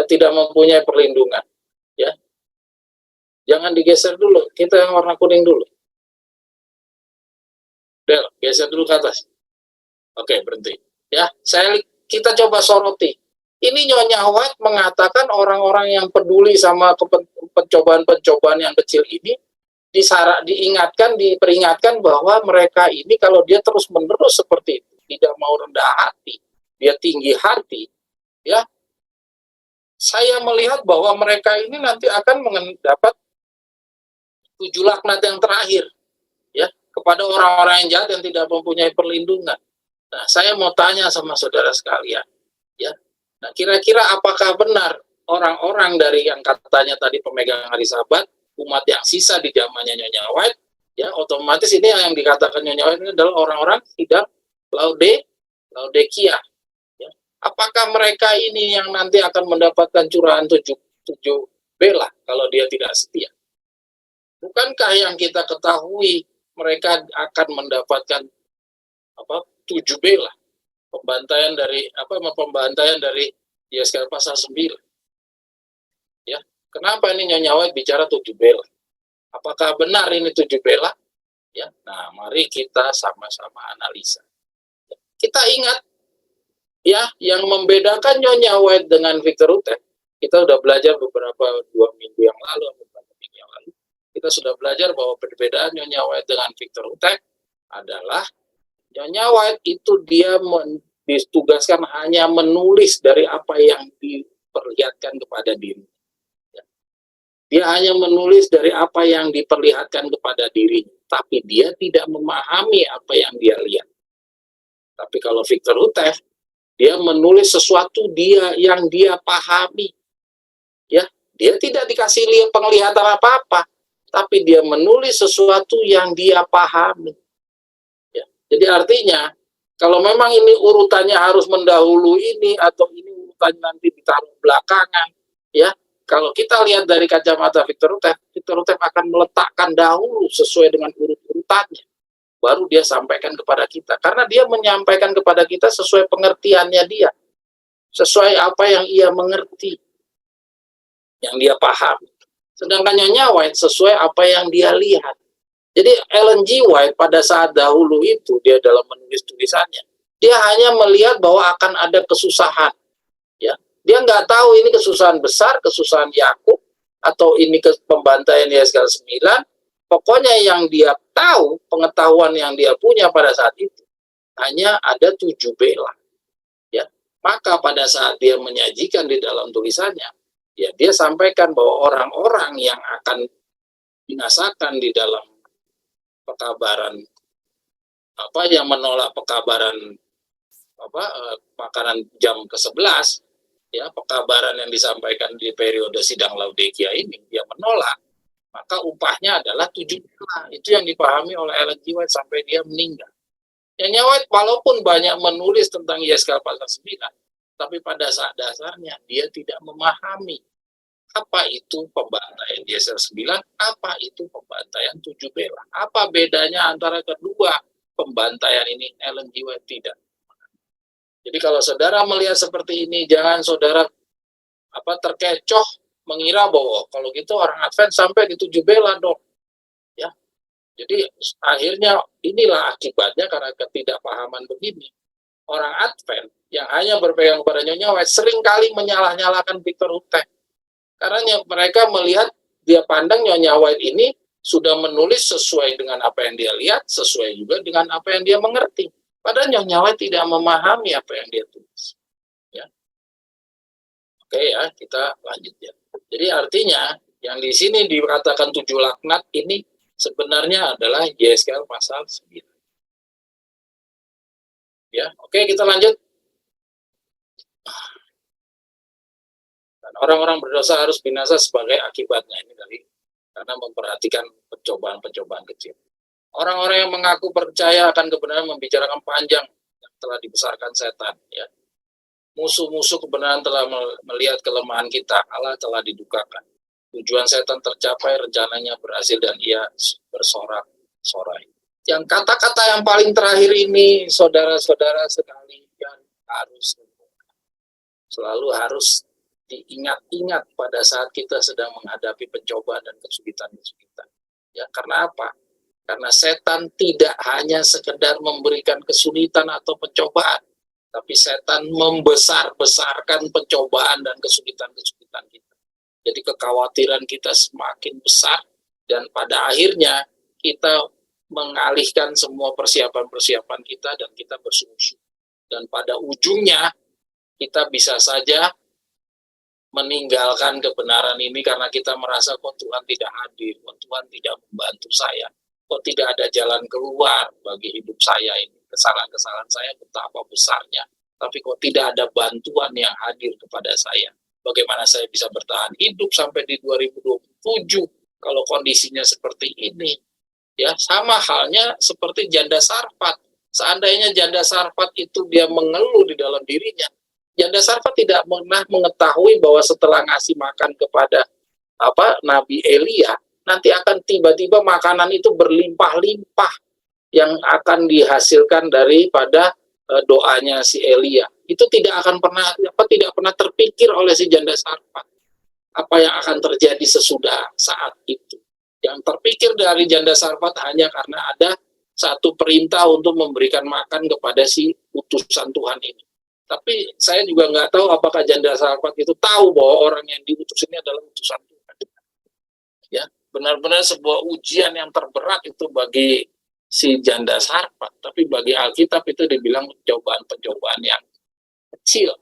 tidak mempunyai perlindungan. Ya, jangan digeser dulu. Kita yang warna kuning dulu. Del, geser dulu ke atas. Oke, berhenti. Ya, saya kita coba soroti. Ini Nyonya White mengatakan orang-orang yang peduli sama pencobaan-pencobaan yang kecil ini diperingatkan bahwa mereka ini kalau dia terus-menerus seperti itu, tidak mau rendah hati, dia tinggi hati, ya, saya melihat bahwa mereka ini nanti akan mendapat 7 laknat yang terakhir, ya, kepada orang-orang yang jahat yang tidak mempunyai perlindungan. Nah, saya mau tanya sama saudara sekalian, ya, nah kira-kira apakah benar orang-orang dari yang katanya tadi pemegang hari Sabat, umat yang sisa di zamannya Nyonya White, ya, otomatis ini yang dikatakan Nyonya White ini adalah orang-orang tidak Laodikia. Ya. Apakah mereka ini yang nanti akan mendapatkan curahan 7 bela kalau dia tidak setia? Bukankah yang kita ketahui mereka akan mendapatkan 7 bela, pembantaian dari Yesaya pasal 9. Ya. Kenapa ini Nyonya White bicara 7 bela? Apakah benar ini 7 bela? Ya. Nah, mari kita sama-sama analisa. Kita ingat, ya, yang membedakan Nyonya White dengan Victor Utek, kita sudah belajar beberapa 2 minggu yang lalu, kita sudah belajar bahwa perbedaan Nyonya White dengan Victor Utek adalah Nyonya White itu dia ditugaskan hanya menulis dari apa yang diperlihatkan kepada diri. Dia hanya menulis dari apa yang diperlihatkan kepada dirinya, tapi dia tidak memahami apa yang dia lihat. Tapi kalau Victor Utek, dia menulis sesuatu yang dia pahami. Ya, dia tidak dikasih penglihatan apa-apa, tapi dia menulis sesuatu yang dia pahami. Ya, jadi artinya, kalau memang ini urutannya harus mendahului ini atau ini urutannya nanti ditaruh belakangan, ya, kalau kita lihat dari kacamata Victor Utek akan meletakkan dahulu sesuai dengan urut-urutannya. Baru dia sampaikan kepada kita. Karena dia menyampaikan kepada kita sesuai pengertiannya dia. Sesuai apa yang ia mengerti. Yang dia paham. Sedangkan Nyonya White sesuai apa yang dia lihat. Jadi Ellen G. White pada saat dahulu itu, dia dalam menulis tulisannya, dia hanya melihat bahwa akan ada kesusahan. Ya, dia nggak tahu ini kesusahan besar, kesusahan Yakub, atau ini pembantaian Yesaya 9. Pokoknya yang dia tahu, pengetahuan yang dia punya pada saat itu, hanya ada 7 bela. Ya. Maka pada saat dia menyajikan di dalam tulisannya, ya dia sampaikan bahwa orang-orang yang akan binasakan di dalam pekabaran, yang menolak pekabaran makanan jam ke-11, ya, pekabaran yang disampaikan di periode sidang Laodikia ini, dia menolak, maka upahnya adalah 7 bela. Itu yang dipahami oleh Ellen G. White sampai dia meninggal. Nyonya White walaupun banyak menulis tentang Yesaya pasal 9, tapi pada saat dasarnya dia tidak memahami apa itu pembantaian Yesaya 9, apa itu pembantaian 7 bela. Apa bedanya antara kedua pembantaian ini? Ellen G. White tidak. Jadi kalau saudara melihat seperti ini, jangan saudara terkecoh mengira bahwa kalau gitu orang Advent sampai di 7 bela dong. Ya. Jadi akhirnya inilah akibatnya karena ketidakpahaman begini. Orang Advent yang hanya berpegang kepada Nyonya White seringkali menyalah-nyalahkan Victor Utek. Karena mereka melihat, dia pandang Nyonya White ini sudah menulis sesuai dengan apa yang dia lihat, sesuai juga dengan apa yang dia mengerti. Padahal Nyonya White tidak memahami apa yang dia tulis. Ya. Oke ya, kita lanjut ya. Jadi artinya yang di sini dikatakan 7 laknat ini sebenarnya adalah Yesaya pasal 9. Ya, oke kita lanjut. Dan orang-orang berdosa harus binasa sebagai akibatnya ini tadi, karena memperhatikan pencobaan-pencobaan kecil. Orang-orang yang mengaku percaya akan kebenaran membicarakan panjang yang telah dibesarkan setan. Ya. Musuh-musuh kebenaran telah melihat kelemahan kita, Allah telah didukakan. Tujuan setan tercapai, rencananya berhasil dan ia bersorak-sorai. Yang kata-kata yang paling terakhir ini, saudara-saudara sekalian, selalu harus diingat-ingat pada saat kita sedang menghadapi pencobaan dan kesulitan-kesulitan. Ya, karena apa? Karena setan tidak hanya sekedar memberikan kesulitan atau pencobaan, tapi setan membesar-besarkan pencobaan dan kesulitan-kesulitan kita. Jadi kekhawatiran kita semakin besar, dan pada akhirnya kita mengalihkan semua persiapan-persiapan kita dan kita bersungguh-sungguh. Dan pada ujungnya kita bisa saja meninggalkan kebenaran ini karena kita merasa kok Tuhan tidak hadir, kok Tuhan tidak membantu saya, kok tidak ada jalan keluar bagi hidup saya ini. Kesalahan-kesalahan saya betapa besarnya, tapi kok tidak ada bantuan yang hadir kepada saya. Bagaimana saya bisa bertahan hidup sampai di 2027 kalau kondisinya seperti ini? Ya, sama halnya seperti janda Sarfat. Seandainya janda Sarfat itu dia mengeluh di dalam dirinya, janda Sarfat tidak pernah mengetahui bahwa setelah ngasih makan kepada Nabi Elia, nanti akan tiba-tiba makanan itu berlimpah-limpah yang akan dihasilkan daripada doanya si Elia. Itu tidak pernah terpikir oleh si janda Sarfat apa yang akan terjadi sesudah saat itu. Yang terpikir dari janda Sarfat hanya karena ada satu perintah untuk memberikan makan kepada si utusan Tuhan ini. Tapi saya juga nggak tahu apakah janda Sarfat itu tahu bahwa orang yang diutus ini adalah utusan Tuhan. Ya, benar-benar sebuah ujian yang terberat itu bagi si janda Sarfat. Tapi bagi Alkitab itu dibilang pencobaan-pencobaan yang kecil.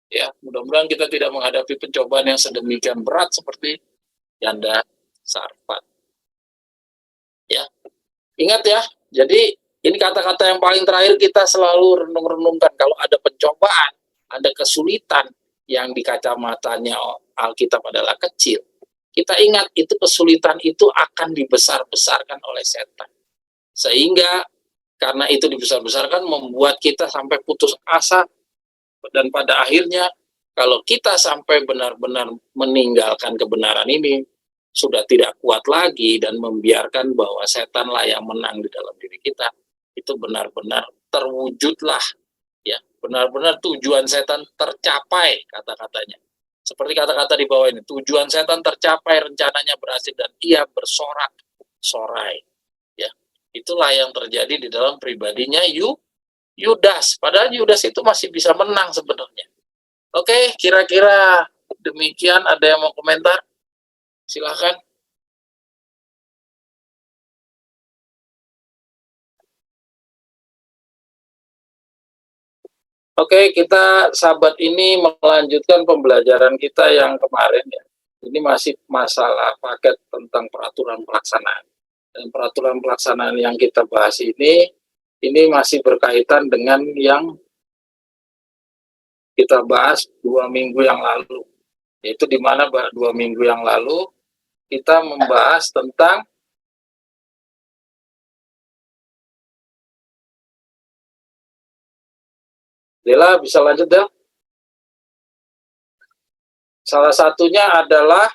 Ya, mudah-mudahan kita tidak menghadapi pencobaan yang sedemikian berat seperti janda Sarfat. Ya, ingat ya. Jadi ini kata-kata yang paling terakhir kita selalu renung-renungkan. Kalau ada pencobaan, ada kesulitan yang di kacamatanya Alkitab adalah kecil, kita ingat itu kesulitan itu akan dibesar-besarkan oleh setan. Sehingga karena itu dibesar-besarkan membuat kita sampai putus asa, dan pada akhirnya kalau kita sampai benar-benar meninggalkan kebenaran ini, sudah tidak kuat lagi dan membiarkan bahwa setanlah yang menang di dalam diri kita, itu benar-benar terwujudlah, ya, benar-benar tujuan setan tercapai, kata-katanya. Seperti kata-kata di bawah ini, tujuan setan tercapai, rencananya berhasil, dan ia bersorak-sorai. Ya, itulah yang terjadi di dalam pribadinya Yudas. Padahal Yudas itu masih bisa menang sebenarnya. Oke, kira-kira demikian. Ada yang mau komentar? Silahkan. Oke, kita sahabat ini melanjutkan pembelajaran kita yang kemarin ya. Ini masih masalah paket tentang peraturan pelaksanaan. Dan peraturan pelaksanaan yang kita bahas ini masih berkaitan dengan yang kita bahas 2 minggu yang lalu. Yaitu di mana 2 minggu yang lalu kita membahas tentang Dela, bisa lanjut, Del? Salah satunya adalah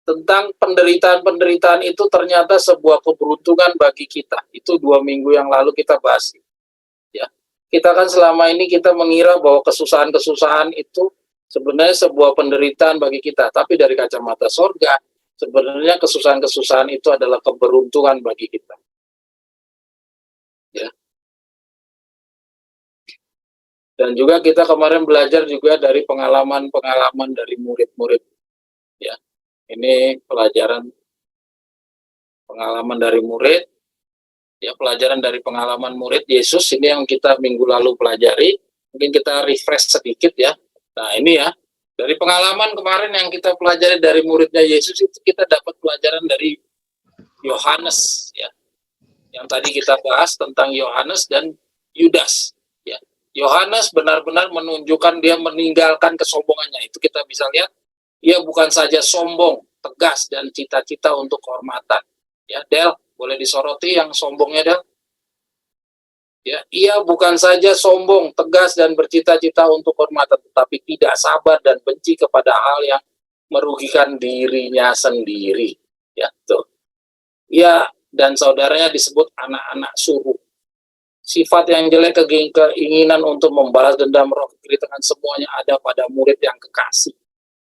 tentang penderitaan-penderitaan itu ternyata sebuah keberuntungan bagi kita. Itu 2 minggu yang lalu kita bahas. Ya, kita kan selama ini kita mengira bahwa kesusahan-kesusahan itu sebenarnya sebuah penderitaan bagi kita. Tapi dari kacamata sorga, sebenarnya kesusahan-kesusahan itu adalah keberuntungan bagi kita. Ya. Dan juga kita kemarin belajar juga dari pengalaman-pengalaman dari murid-murid. Ya, ini pelajaran pengalaman dari murid. Ya, pelajaran dari pengalaman murid Yesus ini yang kita minggu lalu pelajari. Mungkin kita refresh sedikit ya. Nah, ini ya. Dari pengalaman kemarin yang kita pelajari dari muridnya Yesus itu kita dapat pelajaran dari Yohanes ya. Yang tadi kita bahas tentang Yohanes dan Yudas ya. Yohanes benar-benar menunjukkan dia meninggalkan kesombongannya. Itu kita bisa lihat, dia bukan saja sombong, tegas, dan cita-cita untuk kehormatan. Ya, Del, boleh disoroti yang sombongnya, Del? Ya, ia bukan saja sombong, tegas, dan bercita-cita untuk kehormatan, tetapi tidak sabar dan benci kepada hal yang merugikan dirinya sendiri. Ya, tuh. Ia dan saudaranya disebut anak-anak suruh. Sifat yang jelek, keinginan untuk membalas dendam, roh kekritik, semuanya ada pada murid yang kekasih.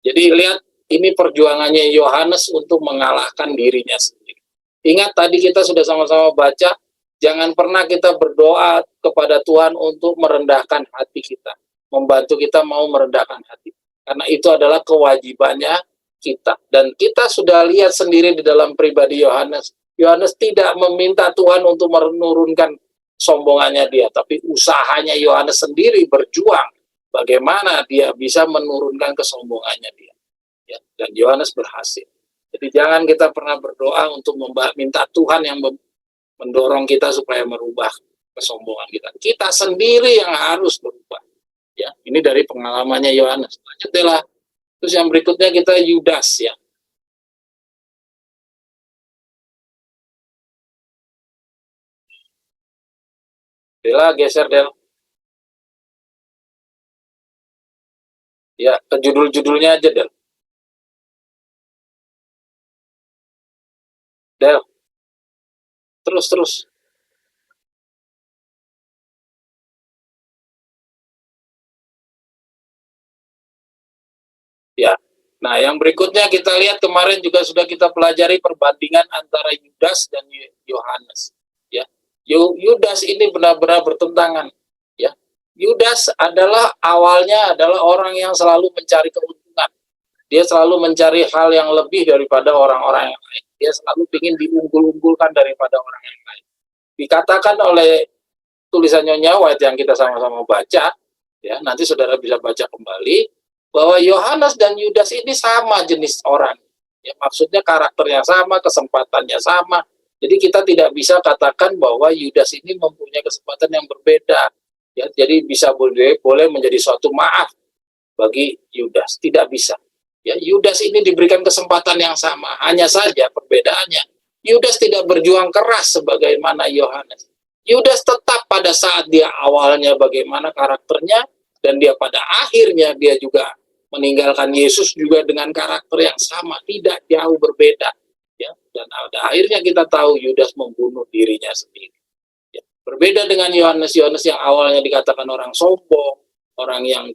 Jadi lihat, ini perjuangannya Yohanes untuk mengalahkan dirinya sendiri. Ingat tadi kita sudah sama-sama baca Jangan pernah kita berdoa kepada Tuhan untuk merendahkan hati kita, membantu kita mau merendahkan hati. Karena itu adalah kewajibannya kita. Dan kita sudah lihat sendiri di dalam pribadi Yohanes. Yohanes tidak meminta Tuhan untuk menurunkan sombongannya dia, tapi usahanya Yohanes sendiri berjuang bagaimana dia bisa menurunkan kesombongannya dia. Ya, dan Yohanes berhasil. Jadi jangan kita pernah berdoa untuk minta Tuhan yang mendorong kita supaya merubah kesombongan kita. Kita sendiri yang harus berubah. Ya, ini dari pengalamannya Yohanes. Lanjutlah. Terus yang berikutnya kita Yudas ya. Dela geser Del. Ya, ke judul-judulnya aja Del. Del. Terus. Ya. Nah, yang berikutnya kita lihat kemarin juga sudah kita pelajari perbandingan antara Yudas dan Yohanes. Ya. Yudas ini benar-benar bertentangan. Ya. Yudas awalnya adalah orang yang selalu mencari keuntungan. Dia selalu mencari hal yang lebih daripada orang-orang yang lain. Dia selalu ingin diunggul-unggulkan daripada orang yang lain. Dikatakan oleh tulisan Nyonya White yang kita sama-sama baca, ya nanti saudara bisa baca kembali, bahwa Yohanes dan Yudas ini sama jenis orang. Ya, maksudnya karakternya sama, kesempatannya sama. Jadi kita tidak bisa katakan bahwa Yudas ini mempunyai kesempatan yang berbeda. Ya, jadi bisa boleh menjadi suatu maaf bagi Yudas, tidak bisa. Ya, Yudas ini diberikan kesempatan yang sama, hanya saja perbedaannya Yudas tidak berjuang keras sebagaimana Yohanes. Yudas tetap pada saat dia awalnya bagaimana karakternya, dan dia pada akhirnya dia juga meninggalkan Yesus juga dengan karakter yang sama, tidak jauh berbeda. Ya, dan pada akhirnya kita tahu Yudas membunuh dirinya sendiri. Ya, berbeda dengan Yohanes yang awalnya dikatakan orang sombong, orang yang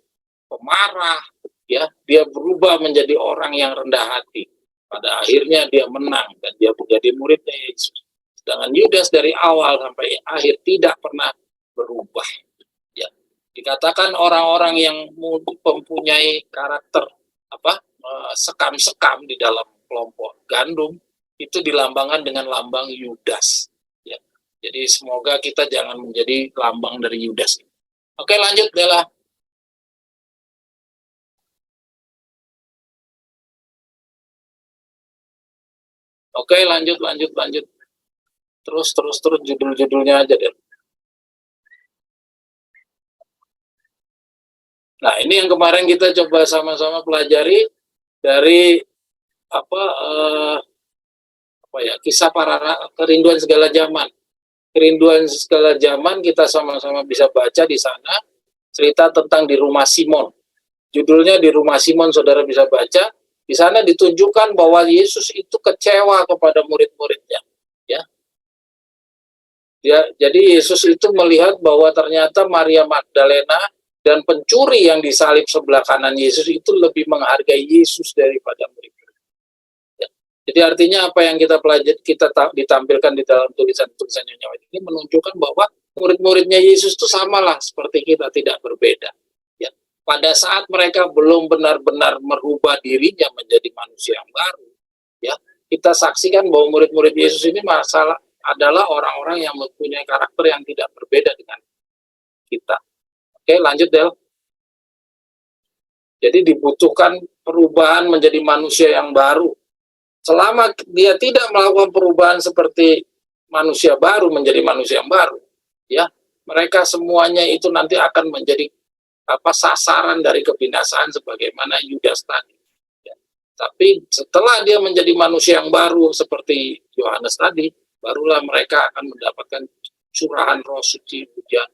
pemarah, ya, dia berubah menjadi orang yang rendah hati. Pada akhirnya dia menang dan dia menjadi muridnya Yesus. Sedangkan Yudas dari awal sampai akhir tidak pernah berubah. Ya, dikatakan orang-orang yang mempunyai karakter sekam-sekam di dalam kelompok gandum itu dilambangkan dengan lambang Yudas. Ya, jadi semoga kita jangan menjadi lambang dari Yudas. Oke, lanjut Dela. Oke, lanjut. Terus judul-judulnya aja deh. Nah, ini yang kemarin kita coba sama-sama pelajari dari kisah para kerinduan segala zaman. Kerinduan segala zaman kita sama-sama bisa baca di sana, cerita tentang di rumah Simon. Judulnya di rumah Simon, saudara bisa baca. Di sana ditunjukkan bahwa Yesus itu kecewa kepada murid-muridnya. Ya, jadi Yesus itu melihat bahwa ternyata Maria Magdalena dan pencuri yang disalib sebelah kanan Yesus itu lebih menghargai Yesus daripada murid-murid. Ya. Jadi artinya apa yang kita pelajari, kita ditampilkan di dalam tulisan-tulisan Nyonya White ini menunjukkan bahwa murid-muridnya Yesus itu samalah seperti kita, tidak berbeda. Ya. Pada saat mereka belum benar-benar merubah dirinya menjadi manusia yang baru, ya kita saksikan bahwa murid-murid Yesus ini adalah orang-orang yang mempunyai karakter yang tidak berbeda dengan kita. Oke, lanjut Del. Jadi dibutuhkan perubahan menjadi manusia yang baru. Selama dia tidak melakukan perubahan seperti manusia baru menjadi manusia yang baru, ya mereka semuanya itu nanti akan menjadi sasaran dari kebinasaan sebagaimana Yudas tadi. Ya. Tapi setelah dia menjadi manusia yang baru seperti Yohanes tadi, barulah mereka akan mendapatkan curahan Roh Suci hujan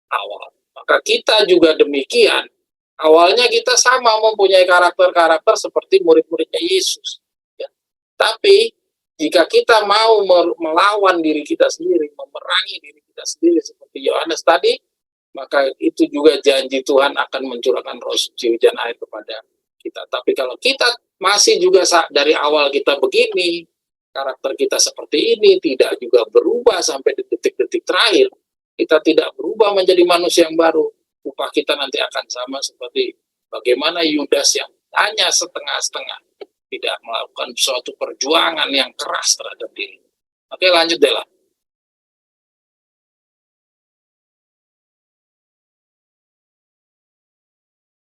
awal. Maka kita juga demikian. Awalnya kita sama mempunyai karakter-karakter seperti murid-muridnya Yesus. Ya. Tapi jika kita mau melawan diri kita sendiri, memerangi diri kita sendiri seperti Yohanes tadi, maka itu juga janji Tuhan akan mencurahkan Roh Suci hujan air kepada kita. Tapi kalau kita masih juga dari awal kita begini, karakter kita seperti ini, tidak juga berubah sampai detik-detik detik terakhir kita tidak berubah menjadi manusia yang baru, upah kita nanti akan sama seperti bagaimana Yudas yang hanya setengah-setengah, tidak melakukan suatu perjuangan yang keras terhadap diri. Oke, lanjut Dela.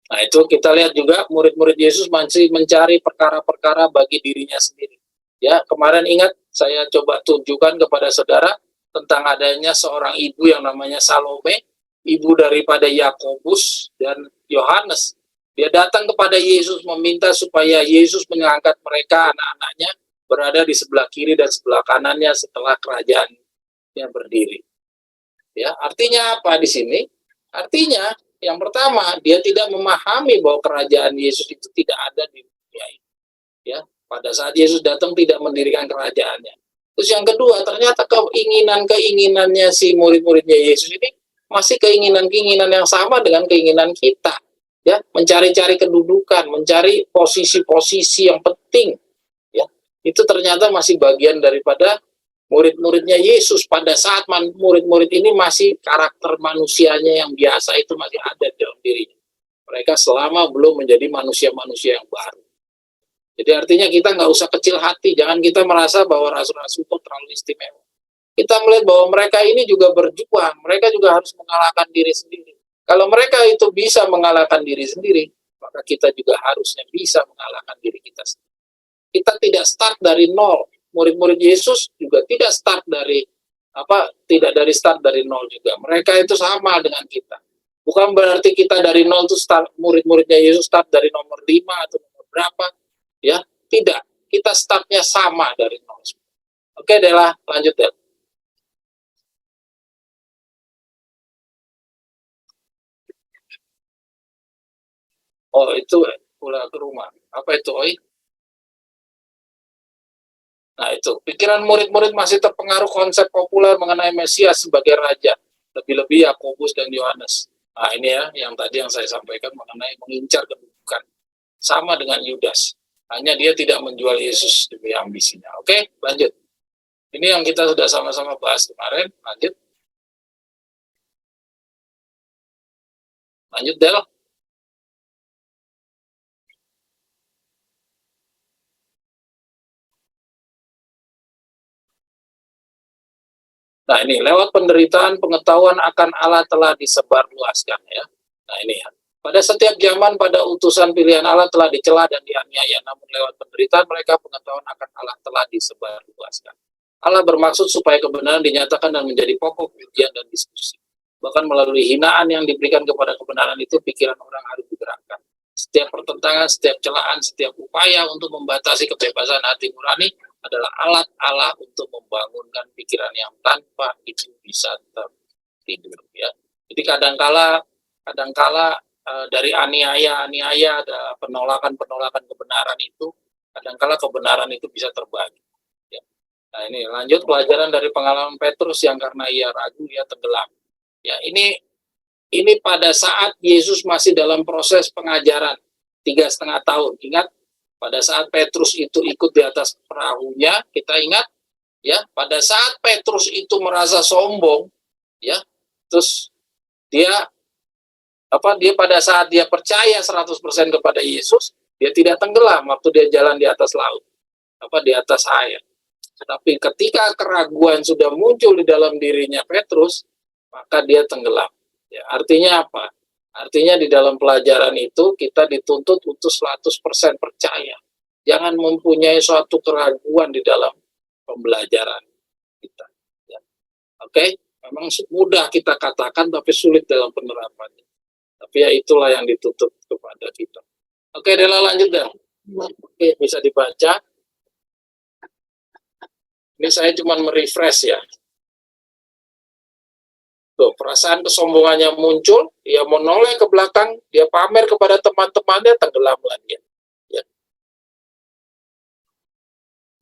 Nah, itu kita lihat juga murid-murid Yesus masih mencari perkara-perkara bagi dirinya sendiri. Ya, kemarin ingat saya coba tunjukkan kepada saudara tentang adanya seorang ibu yang namanya Salome, ibu daripada Yakobus dan Yohanes. Dia datang kepada Yesus meminta supaya Yesus mengangkat mereka, anak-anaknya, berada di sebelah kiri dan sebelah kanannya setelah kerajaannya berdiri. Ya, artinya apa di sini? Artinya yang pertama, dia tidak memahami bahwa kerajaan Yesus itu tidak ada di dunia ini. Ya, pada saat Yesus datang tidak mendirikan kerajaannya. Terus yang kedua, ternyata keinginannya si murid-muridnya Yesus ini masih keinginan-keinginan yang sama dengan keinginan kita. Ya, mencari-cari kedudukan, mencari posisi-posisi yang penting. Ya, itu ternyata masih bagian daripada murid-muridnya Yesus pada saat murid-murid ini masih karakter manusianya yang biasa itu masih ada dalam dirinya. Mereka selama belum menjadi manusia-manusia yang baru. Jadi artinya kita nggak usah kecil hati, jangan kita merasa bahwa rasul-rasul itu terlalu istimewa. Kita melihat bahwa mereka ini juga berjuang, mereka juga harus mengalahkan diri sendiri. Kalau mereka itu bisa mengalahkan diri sendiri, maka kita juga harusnya bisa mengalahkan diri kita sendiri. Kita tidak start dari nol. Murid-murid Yesus juga tidak start dari start dari nol juga. Mereka itu sama dengan kita. Bukan berarti kita dari nol itu start, murid-muridnya Yesus start dari nomor 5 atau nomor berapa. Ya, tidak. Kita startnya sama dari nol. Oke, Dela, lanjut Del. Oh, itu pulang ke rumah. Apa itu, Oi? Nah, itu. Pikiran murid-murid masih terpengaruh konsep populer mengenai Mesias sebagai raja. Lebih-lebih Yakobus dan Yohanes. Nah, ini ya, yang tadi yang saya sampaikan mengenai mengincar kedudukan. Sama dengan Yudas. Hanya dia tidak menjual Yesus demi ambisinya. Oke, lanjut. Ini yang kita sudah sama-sama bahas kemarin. Lanjut. Lanjut, Del. Nah, ini lewat penderitaan pengetahuan akan Allah telah disebarluaskan ya. Nah, ini ya. Pada setiap zaman pada utusan pilihan Allah telah dicela dan dianiaya, namun lewat penderitaan mereka pengetahuan akan Allah telah disebarluaskan. Allah bermaksud supaya kebenaran dinyatakan dan menjadi pokok ujian dan diskusi. Bahkan melalui hinaan yang diberikan kepada kebenaran itu, pikiran orang harus digerakkan. Setiap pertentangan, setiap celaan, setiap upaya untuk membatasi kebebasan hati nurani adalah alat Allah untuk membangunkan pikiran yang tanpa itu bisa tertidur ya. Jadi kadangkala dari aniaya ada penolakan kebenaran itu, kadangkala kebenaran itu bisa terbagi. Ya. Nah, ini lanjut pelajaran dari pengalaman Petrus yang karena ia ragu ia tenggelam. Ya, ini pada saat Yesus masih dalam proses pengajaran 3,5 tahun. Ingat, pada saat Petrus itu ikut di atas perahunya, kita ingat, ya, pada saat Petrus itu merasa sombong, ya, terus dia pada saat dia percaya 100% kepada Yesus, dia tidak tenggelam waktu dia jalan di atas laut, di atas air. Tapi ketika keraguan sudah muncul di dalam dirinya Petrus, maka dia tenggelam. Ya, artinya apa? Artinya di dalam pelajaran itu kita dituntut untuk 100% percaya. Jangan mempunyai suatu keraguan di dalam pembelajaran kita. Ya. Oke, memang mudah kita katakan tapi sulit dalam penerapannya. Tapi ya itulah yang dituntut kepada kita. Oke, Dela lanjut dah. Oke, bisa dibaca. Ini saya cuma merefresh ya. Tuh, perasaan kesombongannya muncul, dia menoleh ke belakang, dia pamer kepada teman-temannya, tenggelamlah dia.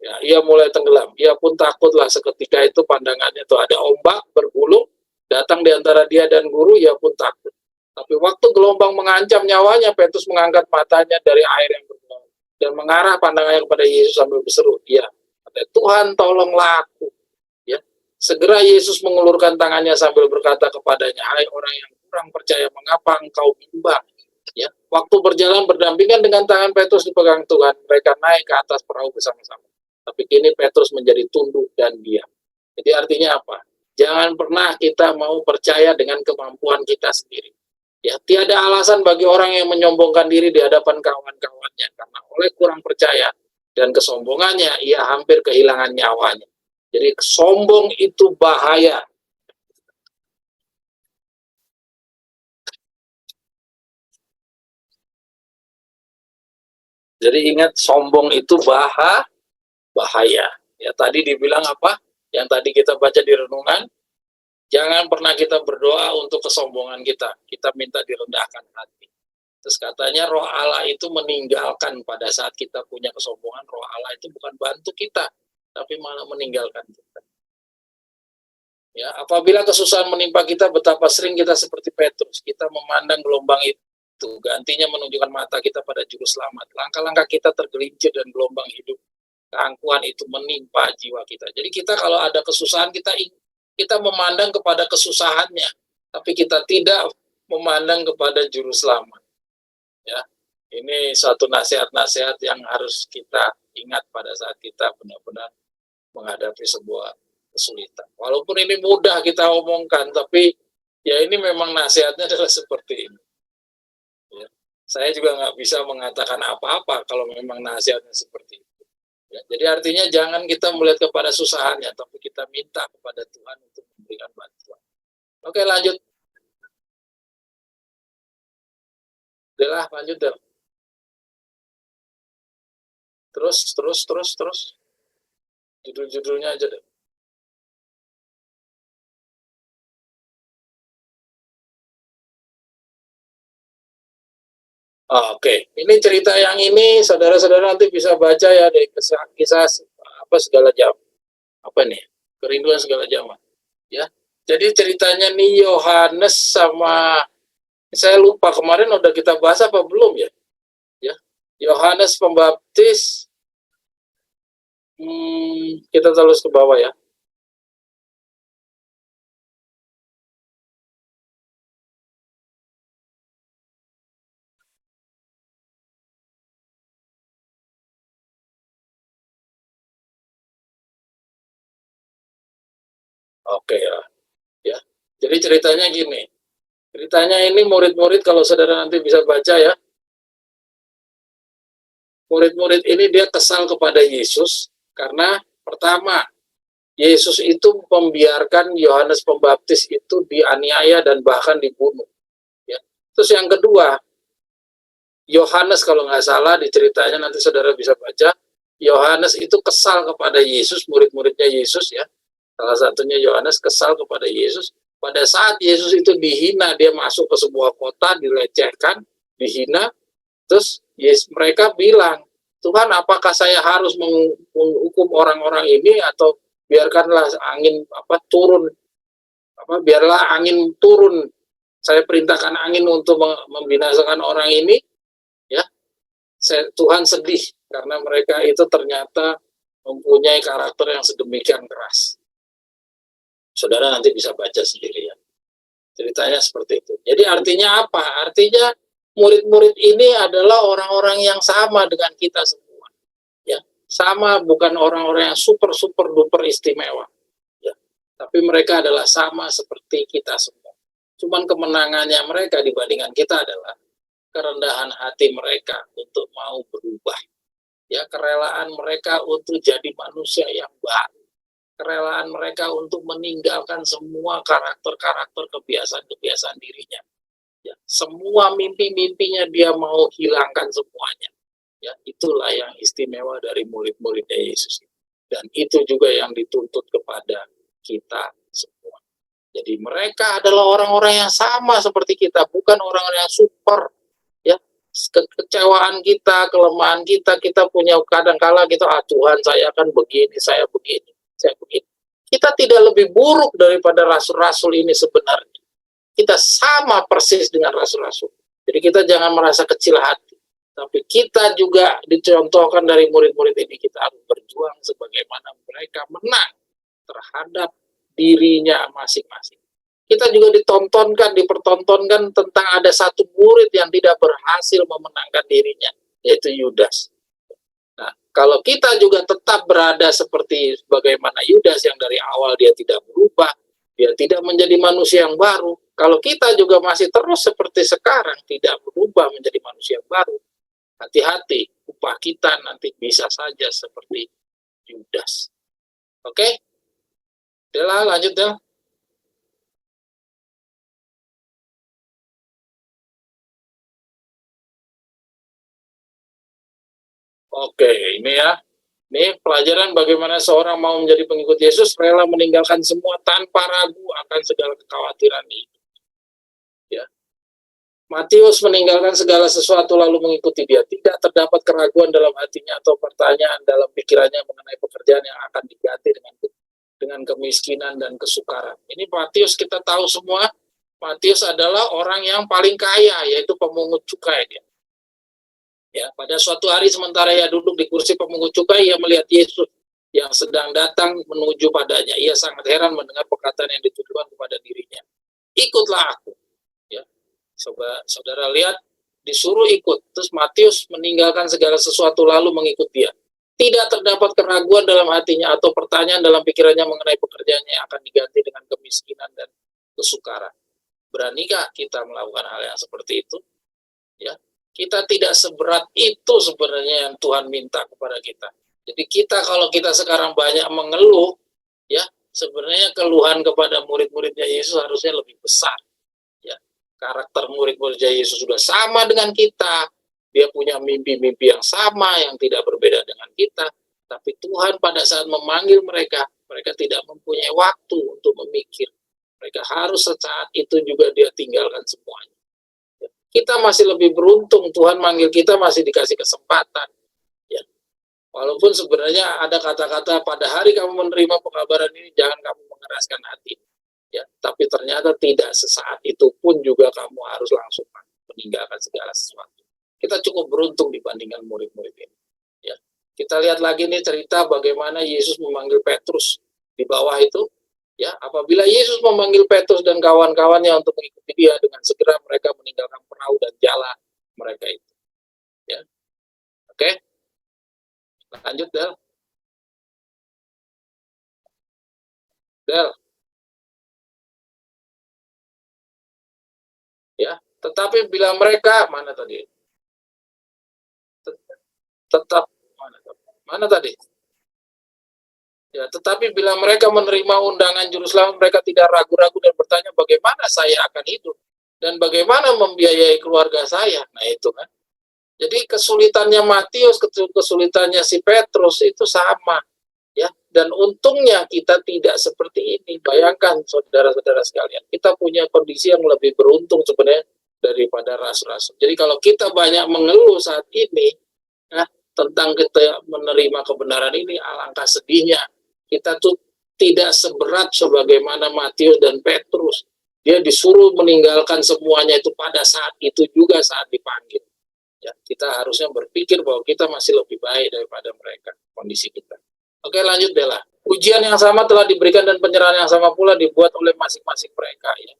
Ya, ia mulai tenggelam. Ia pun takutlah seketika itu pandangannya tuh ada ombak bergulung datang di antara dia dan guru, ia pun takut. Tapi waktu gelombang mengancam nyawanya, Petrus mengangkat matanya dari air yang bergelombang dan mengarah pandangannya kepada Yesus sambil berseru, "Ya, Tuhan tolonglah aku." Ya. Segera Yesus mengulurkan tangannya sambil berkata kepadanya, "Hai orang yang kurang percaya, mengapa engkau bimbang?" Ya, waktu berjalan berdampingan dengan tangan Petrus dipegang Tuhan, mereka naik ke atas perahu bersama-sama. Tapi kini Petrus menjadi tunduk dan diam. Jadi artinya apa? Jangan pernah kita mau percaya dengan kemampuan kita sendiri. Ya, tiada alasan bagi orang yang menyombongkan diri di hadapan kawan-kawannya karena oleh kurang percaya dan kesombongannya ia hampir kehilangan nyawanya. Jadi sombong itu bahaya. Jadi ingat, sombong itu bahaya. Ya, tadi dibilang apa? Yang tadi kita baca di renungan, jangan pernah kita berdoa untuk kesombongan kita. Kita minta direndahkan hati. Terus katanya roh Allah itu meninggalkan pada saat kita punya kesombongan. Roh Allah itu bukan bantu kita, tapi malah meninggalkan kita. Ya, apabila kesusahan menimpa kita, betapa sering kita seperti Petrus. Kita memandang gelombang itu, gantinya menunjukkan mata kita pada juru selamat. Langkah-langkah kita tergelincir dan gelombang hidup keangkuhan itu menimpa jiwa kita. Jadi kita kalau ada kesusahan, kita memandang kepada kesusahannya, tapi kita tidak memandang kepada juru selamat. Ya, ini satu nasihat-nasihat yang harus kita ingat pada saat kita benar-benar menghadapi sebuah kesulitan. Walaupun ini mudah kita omongkan, tapi ya ini memang nasihatnya adalah seperti ini. Ya, saya juga nggak bisa mengatakan apa-apa kalau memang nasihatnya seperti itu. Ya, jadi artinya jangan kita melihat kepada susahannya, tapi kita minta kepada Tuhan untuk memberikan bantuan. Oke, lanjut. Udah, lanjut deh. Terus. Judul-judulnya aja deh. Oke. Ini cerita yang ini saudara-saudara nanti bisa baca ya di kisah apa segala jam. Apa nih? Kerinduan segala zaman. Ya. Jadi ceritanya nih Yohanes sama, saya lupa kemarin udah kita bahas apa belum ya? Ya. Yohanes Pembaptis. Kita terus ke bawah ya. Oke ya. Ya. Jadi ceritanya gini. Ceritanya ini murid-murid, kalau saudara nanti bisa baca ya. Murid-murid ini dia kesal kepada Yesus karena pertama, Yesus itu membiarkan Yohanes Pembaptis itu dianiaya dan bahkan dibunuh. Ya. Terus yang kedua, Yohanes kalau nggak salah di ceritanya nanti saudara bisa baca, Yohanes itu kesal kepada Yesus, murid-muridnya Yesus ya. Salah satunya Yohanes kesal kepada Yesus. Pada saat Yesus itu dihina, dia masuk ke sebuah kota, dilecehkan, dihina, terus mereka bilang, Tuhan, apakah saya harus menghukum orang-orang ini atau biarkanlah angin turun, biarlah angin turun, saya perintahkan angin untuk membinasakan orang ini, ya. Tuhan sedih karena mereka itu ternyata mempunyai karakter yang sedemikian keras. Saudara nanti bisa baca sendiri ya. Ceritanya seperti itu. Jadi artinya apa? Artinya murid-murid ini adalah orang-orang yang sama dengan kita semua. Ya, sama, bukan orang-orang yang super duper istimewa. Ya, tapi mereka adalah sama seperti kita semua. Cuman kemenangannya mereka dibandingkan kita adalah kerendahan hati mereka untuk mau berubah. Ya, kerelaan mereka untuk jadi manusia yang baru. Kerelaan mereka untuk meninggalkan semua karakter-karakter kebiasaan-kebiasaan dirinya. Ya, semua mimpi-mimpinya dia mau hilangkan semuanya. Ya, itulah yang istimewa dari murid-muridnya Yesus. Dan itu juga yang dituntut kepada kita semua. Jadi mereka adalah orang-orang yang sama seperti kita, bukan orang-orang yang super. Ya, kekecewaan kita, kelemahan kita punya kadang-kala gitu, Tuhan saya akan begini, saya begini. Kita tidak lebih buruk daripada rasul-rasul ini sebenarnya. Kita sama persis dengan rasul-rasul. Jadi kita jangan merasa kecil hati. Tapi kita juga dicontohkan dari murid-murid ini. Kita harus berjuang sebagaimana mereka menang terhadap dirinya masing-masing. Kita juga dipertontonkan tentang ada satu murid yang tidak berhasil memenangkan dirinya, yaitu Yudas. Nah, kalau kita juga tetap berada seperti bagaimana Yudas yang dari awal dia tidak berubah, dia tidak menjadi manusia yang baru. Kalau kita juga masih terus seperti sekarang, tidak berubah menjadi manusia yang baru, hati-hati, upah kita nanti bisa saja seperti Yudas. Oke? Dela, lanjut Del. Oke, ini ya. Ini pelajaran bagaimana seorang mau menjadi pengikut Yesus, rela meninggalkan semua tanpa ragu akan segala kekhawatiran itu. Ya. Matius meninggalkan segala sesuatu lalu mengikuti dia. Tidak terdapat keraguan dalam hatinya atau pertanyaan dalam pikirannya mengenai pekerjaan yang akan diganti dengan kemiskinan dan kesukaran. Ini Matius kita tahu semua, Matius adalah orang yang paling kaya, yaitu pemungut cukai dia. Ya, pada suatu hari sementara ia duduk di kursi pemungut cukai, ia melihat Yesus yang sedang datang menuju padanya. Ia sangat heran mendengar perkataan yang ditujukan kepada dirinya. Ikutlah aku. Ya, saudara lihat, disuruh ikut. Terus Matius meninggalkan segala sesuatu lalu mengikut dia. Tidak terdapat keraguan dalam hatinya atau pertanyaan dalam pikirannya mengenai pekerjaannya yang akan diganti dengan kemiskinan dan kesukaran. Beranikah kita melakukan hal yang seperti itu? Ya. Kita tidak seberat itu sebenarnya yang Tuhan minta kepada kita. Jadi kalau kita sekarang banyak mengeluh, ya sebenarnya keluhan kepada murid-muridnya Yesus harusnya lebih besar. Ya, karakter murid-muridnya Yesus sudah sama dengan kita. Dia punya mimpi-mimpi yang sama, yang tidak berbeda dengan kita. Tapi Tuhan pada saat memanggil mereka, mereka tidak mempunyai waktu untuk memikir. Mereka harus saat itu juga dia tinggalkan semuanya. Kita masih lebih beruntung, Tuhan manggil kita masih dikasih kesempatan. Ya. Walaupun sebenarnya ada kata-kata pada hari kamu menerima pengabaran ini, jangan kamu mengeraskan hati. Ya. Tapi ternyata tidak, sesaat itu pun juga kamu harus langsung meninggalkan segala sesuatu. Kita cukup beruntung dibandingkan murid-murid ini. Ya. Kita lihat lagi nih cerita bagaimana Yesus memanggil Petrus di bawah itu. Ya, apabila Yesus memanggil Petrus dan kawan-kawannya untuk mengikuti dia, dengan segera mereka meninggalkan perahu dan jala mereka itu. Ya, oke, lanjut Del. Ya, tetapi bila mereka mana tadi? Tetap mana tadi? Ya, tetapi bila mereka menerima undangan juru selamat, mereka tidak ragu-ragu dan bertanya bagaimana saya akan hidup dan bagaimana membiayai keluarga saya. Nah itu kan. Jadi kesulitannya Matius, kesulitannya si Petrus itu sama. Ya, dan untungnya kita tidak seperti ini. Bayangkan saudara-saudara sekalian, kita punya kondisi yang lebih beruntung sebenarnya daripada rasul-rasul. Jadi kalau kita banyak mengeluh saat ini, ya, tentang kita menerima kebenaran ini, alangkah sedihnya. Kita tuh tidak seberat sebagaimana Matius dan Petrus. Dia disuruh meninggalkan semuanya itu pada saat itu juga saat dipanggil. Ya, kita harusnya berpikir bahwa kita masih lebih baik daripada mereka, kondisi kita. Oke, lanjut Bella. Ujian yang sama telah diberikan dan penyerahan yang sama pula dibuat oleh masing-masing mereka. Ya.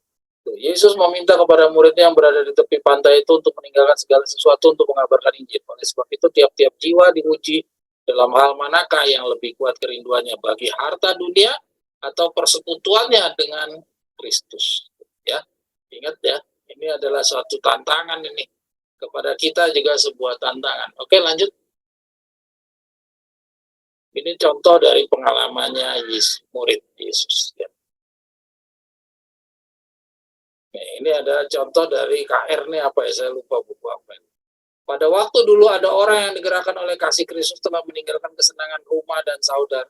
Yesus meminta kepada muridnya yang berada di tepi pantai itu untuk meninggalkan segala sesuatu untuk mengabarkan Injil. Oleh sebab itu tiap-tiap jiwa diuji dalam hal manakah yang lebih kuat kerinduannya, bagi harta dunia atau persekutuannya dengan Kristus. Ya, ingat ya, ini adalah suatu tantangan ini kepada kita, juga sebuah tantangan. Oke, lanjut. Ini contoh dari pengalamannya murid Yesus. Ya. Nah, ini ada contoh dari KR nih apa ya, saya lupa buku apa ini. Pada waktu dulu ada orang yang digerakkan oleh kasih Kristus telah meninggalkan kesenangan rumah dan saudara,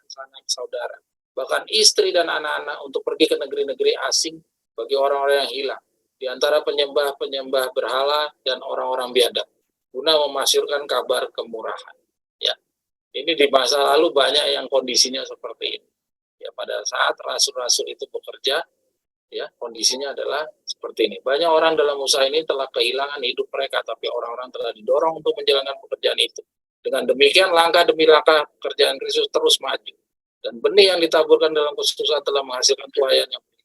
bahkan istri dan anak-anak untuk pergi ke negeri-negeri asing bagi orang-orang yang hilang, di antara penyembah-penyembah berhala dan orang-orang biadab, guna memasyurkan kabar kemurahan. Ya, ini di masa lalu banyak yang kondisinya seperti ini. Ya, pada saat rasul-rasul itu bekerja, ya kondisinya adalah seperti ini. Banyak orang dalam usaha ini telah kehilangan hidup mereka, tapi orang-orang telah didorong untuk menjalankan pekerjaan itu. Dengan demikian langkah demi langkah pekerjaan Kristus terus maju. Dan benih yang ditaburkan dalam kesusahan telah menghasilkan tuaian yang baik.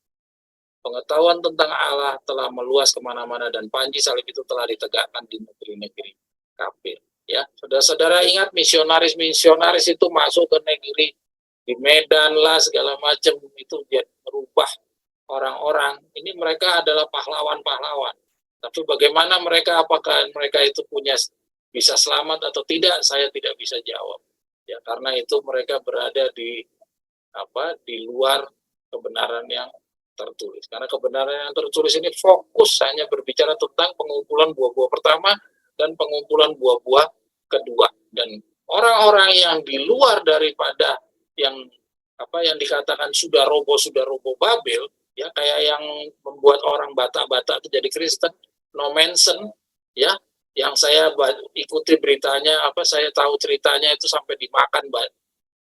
Pengetahuan tentang Allah telah meluas kemana-mana dan panji salib itu telah ditegakkan di negeri-negeri kafir. Ya, saudara-saudara ingat misionaris itu masuk ke negeri di Medan lah segala macam itu dia merubah orang-orang. Ini mereka adalah pahlawan-pahlawan. Tapi bagaimana mereka, apakah mereka itu bisa selamat atau tidak, saya tidak bisa jawab. Ya, karena itu mereka berada di luar kebenaran yang tertulis. Karena kebenaran yang tertulis ini fokus hanya berbicara tentang pengumpulan buah-buah pertama dan pengumpulan buah-buah kedua. Dan orang-orang yang di luar daripada yang dikatakan sudah roboh Babel, ya kayak yang membuat orang Batak-Batak itu jadi Kristen, no mention, ya, yang saya ikuti beritanya, saya tahu ceritanya itu sampai dimakan,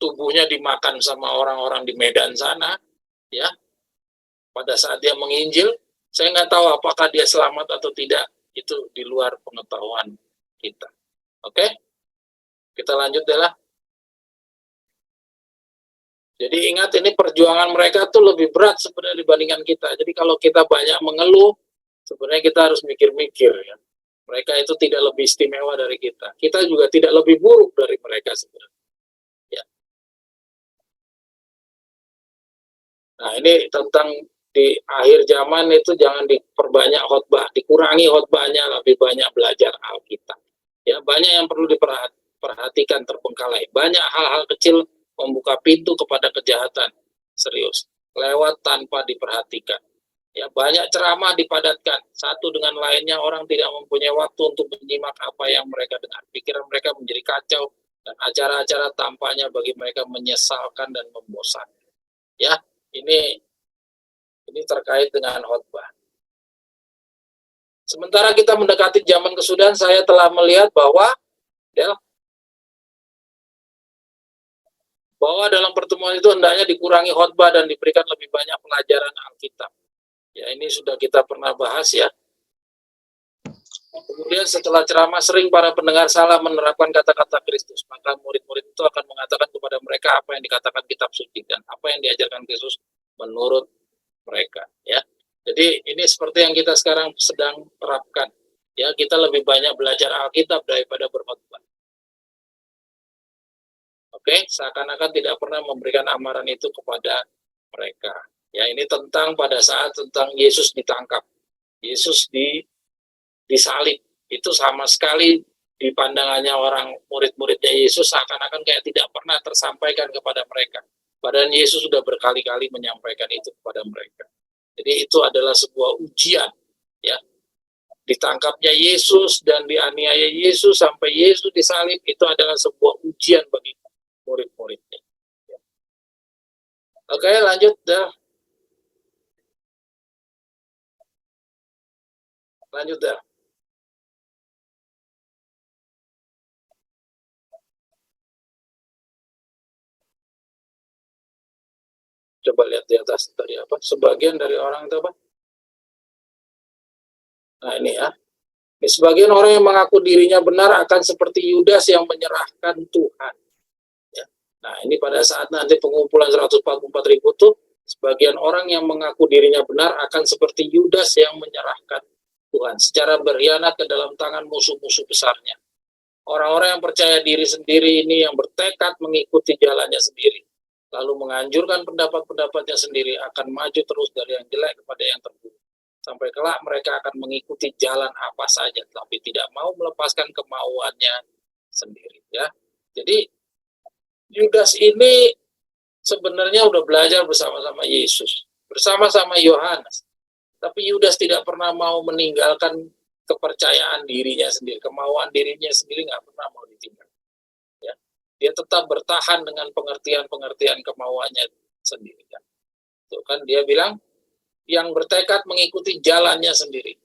tubuhnya dimakan sama orang-orang di Medan sana, ya, pada saat dia menginjil. Saya nggak tahu apakah dia selamat atau tidak, itu di luar pengetahuan kita. Oke, kita lanjut deh lah. Jadi ingat, ini perjuangan mereka tuh lebih berat sebenarnya dibandingkan kita. Jadi kalau kita banyak mengeluh, sebenarnya kita harus mikir-mikir ya. Mereka itu tidak lebih istimewa dari kita. Kita juga tidak lebih buruk dari mereka sebenarnya. Ya. Nah, ini tentang di akhir zaman itu jangan diperbanyak khotbah, dikurangi khotbahnya, lebih banyak belajar Alkitab. Ya, banyak yang perlu diperhatikan terbengkalai. Banyak hal-hal kecil membuka pintu kepada kejahatan serius lewat tanpa diperhatikan. Ya, banyak ceramah dipadatkan satu dengan lainnya, orang tidak mempunyai waktu untuk menyimak apa yang mereka dengar. Pikiran mereka menjadi kacau dan acara-acara tampaknya bagi mereka menyesalkan dan membosankan. Ya, ini terkait dengan khotbah. Sementara kita mendekati zaman kesudahan, saya telah melihat bahwa dalam pertemuan itu hendaknya dikurangi khotbah dan diberikan lebih banyak pelajaran Alkitab. Ya, ini sudah kita pernah bahas ya. Kemudian setelah ceramah, sering para pendengar salah menerapkan kata-kata Kristus. Maka murid-murid itu akan mengatakan kepada mereka apa yang dikatakan kitab suci dan apa yang diajarkan Kristus menurut mereka. Ya, jadi ini seperti yang kita sekarang sedang terapkan. Ya, kita lebih banyak belajar Alkitab daripada berkhotbah. Oke, seakan-akan tidak pernah memberikan amaran itu kepada mereka. Ya, ini tentang pada saat tentang Yesus ditangkap, Yesus disalib. Itu sama sekali di pandangannya orang murid-muridnya Yesus seakan-akan kayak tidak pernah tersampaikan kepada mereka. Padahal Yesus sudah berkali-kali menyampaikan itu kepada mereka. Jadi itu adalah sebuah ujian, ya. Ditangkapnya Yesus dan dianiaya Yesus sampai Yesus disalib, itu adalah sebuah ujian bagi murid-muridnya. Oke, lanjut dah. Lanjut dah. Coba lihat di atas tadi apa? Sebagian dari orang itu apa? Nah, ini ya. Sebagian orang yang mengaku dirinya benar akan seperti Yudas yang menyerahkan Tuhan. Ya. Nah, ini pada saat nanti pengumpulan 144.000 itu, sebagian orang yang mengaku dirinya benar akan seperti Yudas yang menyerahkan Tuhan secara berkhianat ke dalam tangan musuh-musuh besarnya. Orang-orang yang percaya diri sendiri ini yang bertekad mengikuti jalannya sendiri, lalu menganjurkan pendapat-pendapatnya sendiri, akan maju terus dari yang jelek kepada yang terburuk. Sampai kelak mereka akan mengikuti jalan apa saja, tapi tidak mau melepaskan kemauannya sendiri. Ya, jadi Yudas ini sebenarnya udah belajar bersama-sama Yesus, bersama-sama Yohanes. Tapi Yudas tidak pernah mau meninggalkan kepercayaan dirinya sendiri, kemauan dirinya sendiri nggak pernah mau ditinggalkan. Ya, dia tetap bertahan dengan pengertian-pengertian kemauannya sendiri. Ya. Tuh kan dia bilang, yang bertekad mengikuti jalannya sendiri.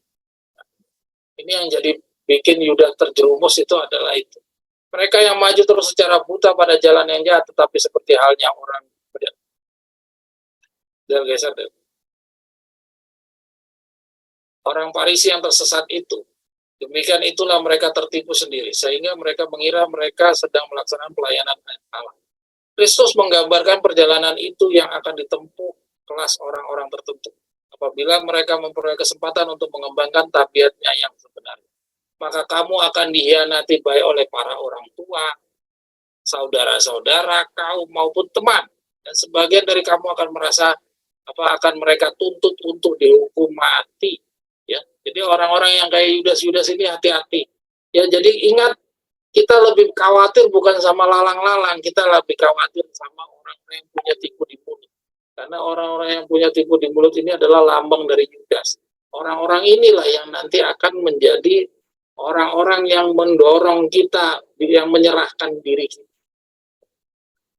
Ini yang jadi bikin Yudas terjerumus itu adalah itu. Mereka yang maju terus secara buta pada jalan yang jahat, tetapi seperti halnya orang orang Farisi yang tersesat itu. Demikian itulah mereka tertipu sendiri, sehingga mereka mengira mereka sedang melaksanakan pelayanan Allah. Kristus menggambarkan perjalanan itu yang akan ditempuh kelas orang-orang tertentu apabila mereka memperoleh kesempatan untuk mengembangkan tabiatnya yang sebenarnya. Maka kamu akan dihianati baik oleh para orang tua, saudara-saudara, kaum maupun teman. Dan sebagian dari kamu akan merasa akan mereka tuntut untuk dihukum mati. Ya, jadi orang-orang yang kayak Yudas-Yudas ini hati-hati. Ya, jadi ingat, kita lebih khawatir bukan sama lalang-lalang, kita lebih khawatir sama orang yang punya tipu di mulut. Karena orang-orang yang punya tipu di mulut ini adalah lambang dari Yudas. Orang-orang inilah yang nanti akan menjadi orang-orang yang mendorong kita, yang menyerahkan diri kita.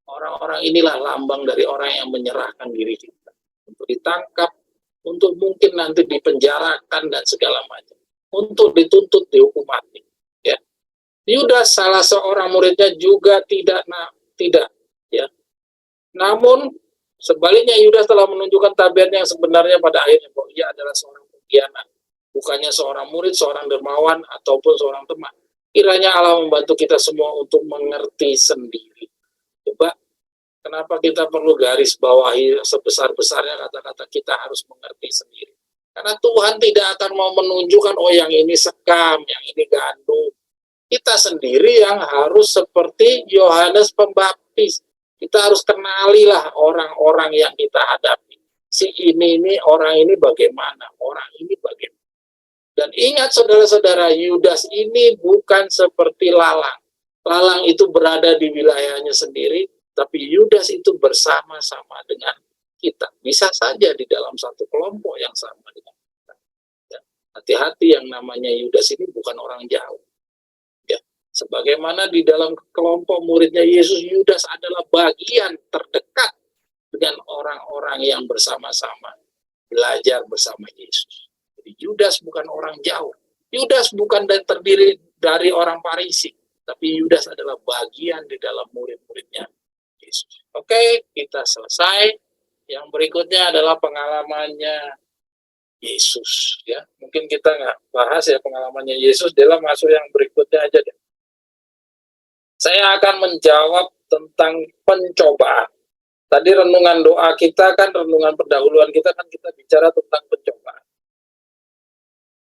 Orang-orang inilah lambang dari orang yang menyerahkan diri kita. Untuk ditangkap, untuk mungkin nanti dipenjarakan dan segala macam. Untuk dituntut dihukum mati. Ya. Yudas salah seorang muridnya juga tidak ya. Namun sebaliknya Yudas telah menunjukkan tabiatnya yang sebenarnya pada akhirnya bahwa ia adalah seorang pengkhianat, bukannya seorang murid, seorang dermawan ataupun seorang teman. Kiranya Allah membantu kita semua untuk mengerti sendiri. Coba, kenapa kita perlu garis bawahi sebesar-besarnya kata-kata kita harus mengerti sendiri? Karena Tuhan tidak akan mau menunjukkan, oh yang ini sekam, yang ini gandum. Kita sendiri yang harus seperti Yohanes Pembaptis. Kita harus kenalilah orang-orang yang kita hadapi. Si ini orang ini bagaimana, orang ini bagaimana. Dan ingat saudara-saudara, Yudas ini bukan seperti lalang. Lalang itu berada di wilayahnya sendiri, tapi Yudas itu bersama-sama dengan kita. Bisa saja di dalam satu kelompok yang sama dengan kita. Ya, hati-hati, yang namanya Yudas ini bukan orang jauh. Ya, sebagaimana di dalam kelompok muridnya Yesus, Yudas adalah bagian terdekat dengan orang-orang yang bersama-sama belajar bersama Yesus. Jadi Yudas bukan orang jauh. Yudas bukan terdiri dari orang Farisi, tapi Yudas adalah bagian di dalam murid-muridnya Yesus. Oke, kita selesai. Yang berikutnya adalah pengalamannya Yesus. Ya, mungkin kita nggak bahas ya pengalamannya Yesus. Dalam masuk yang berikutnya aja deh. Saya akan menjawab tentang pencobaan. Tadi renungan doa kita kan, renungan pendahuluan kita kan kita bicara tentang pencobaan.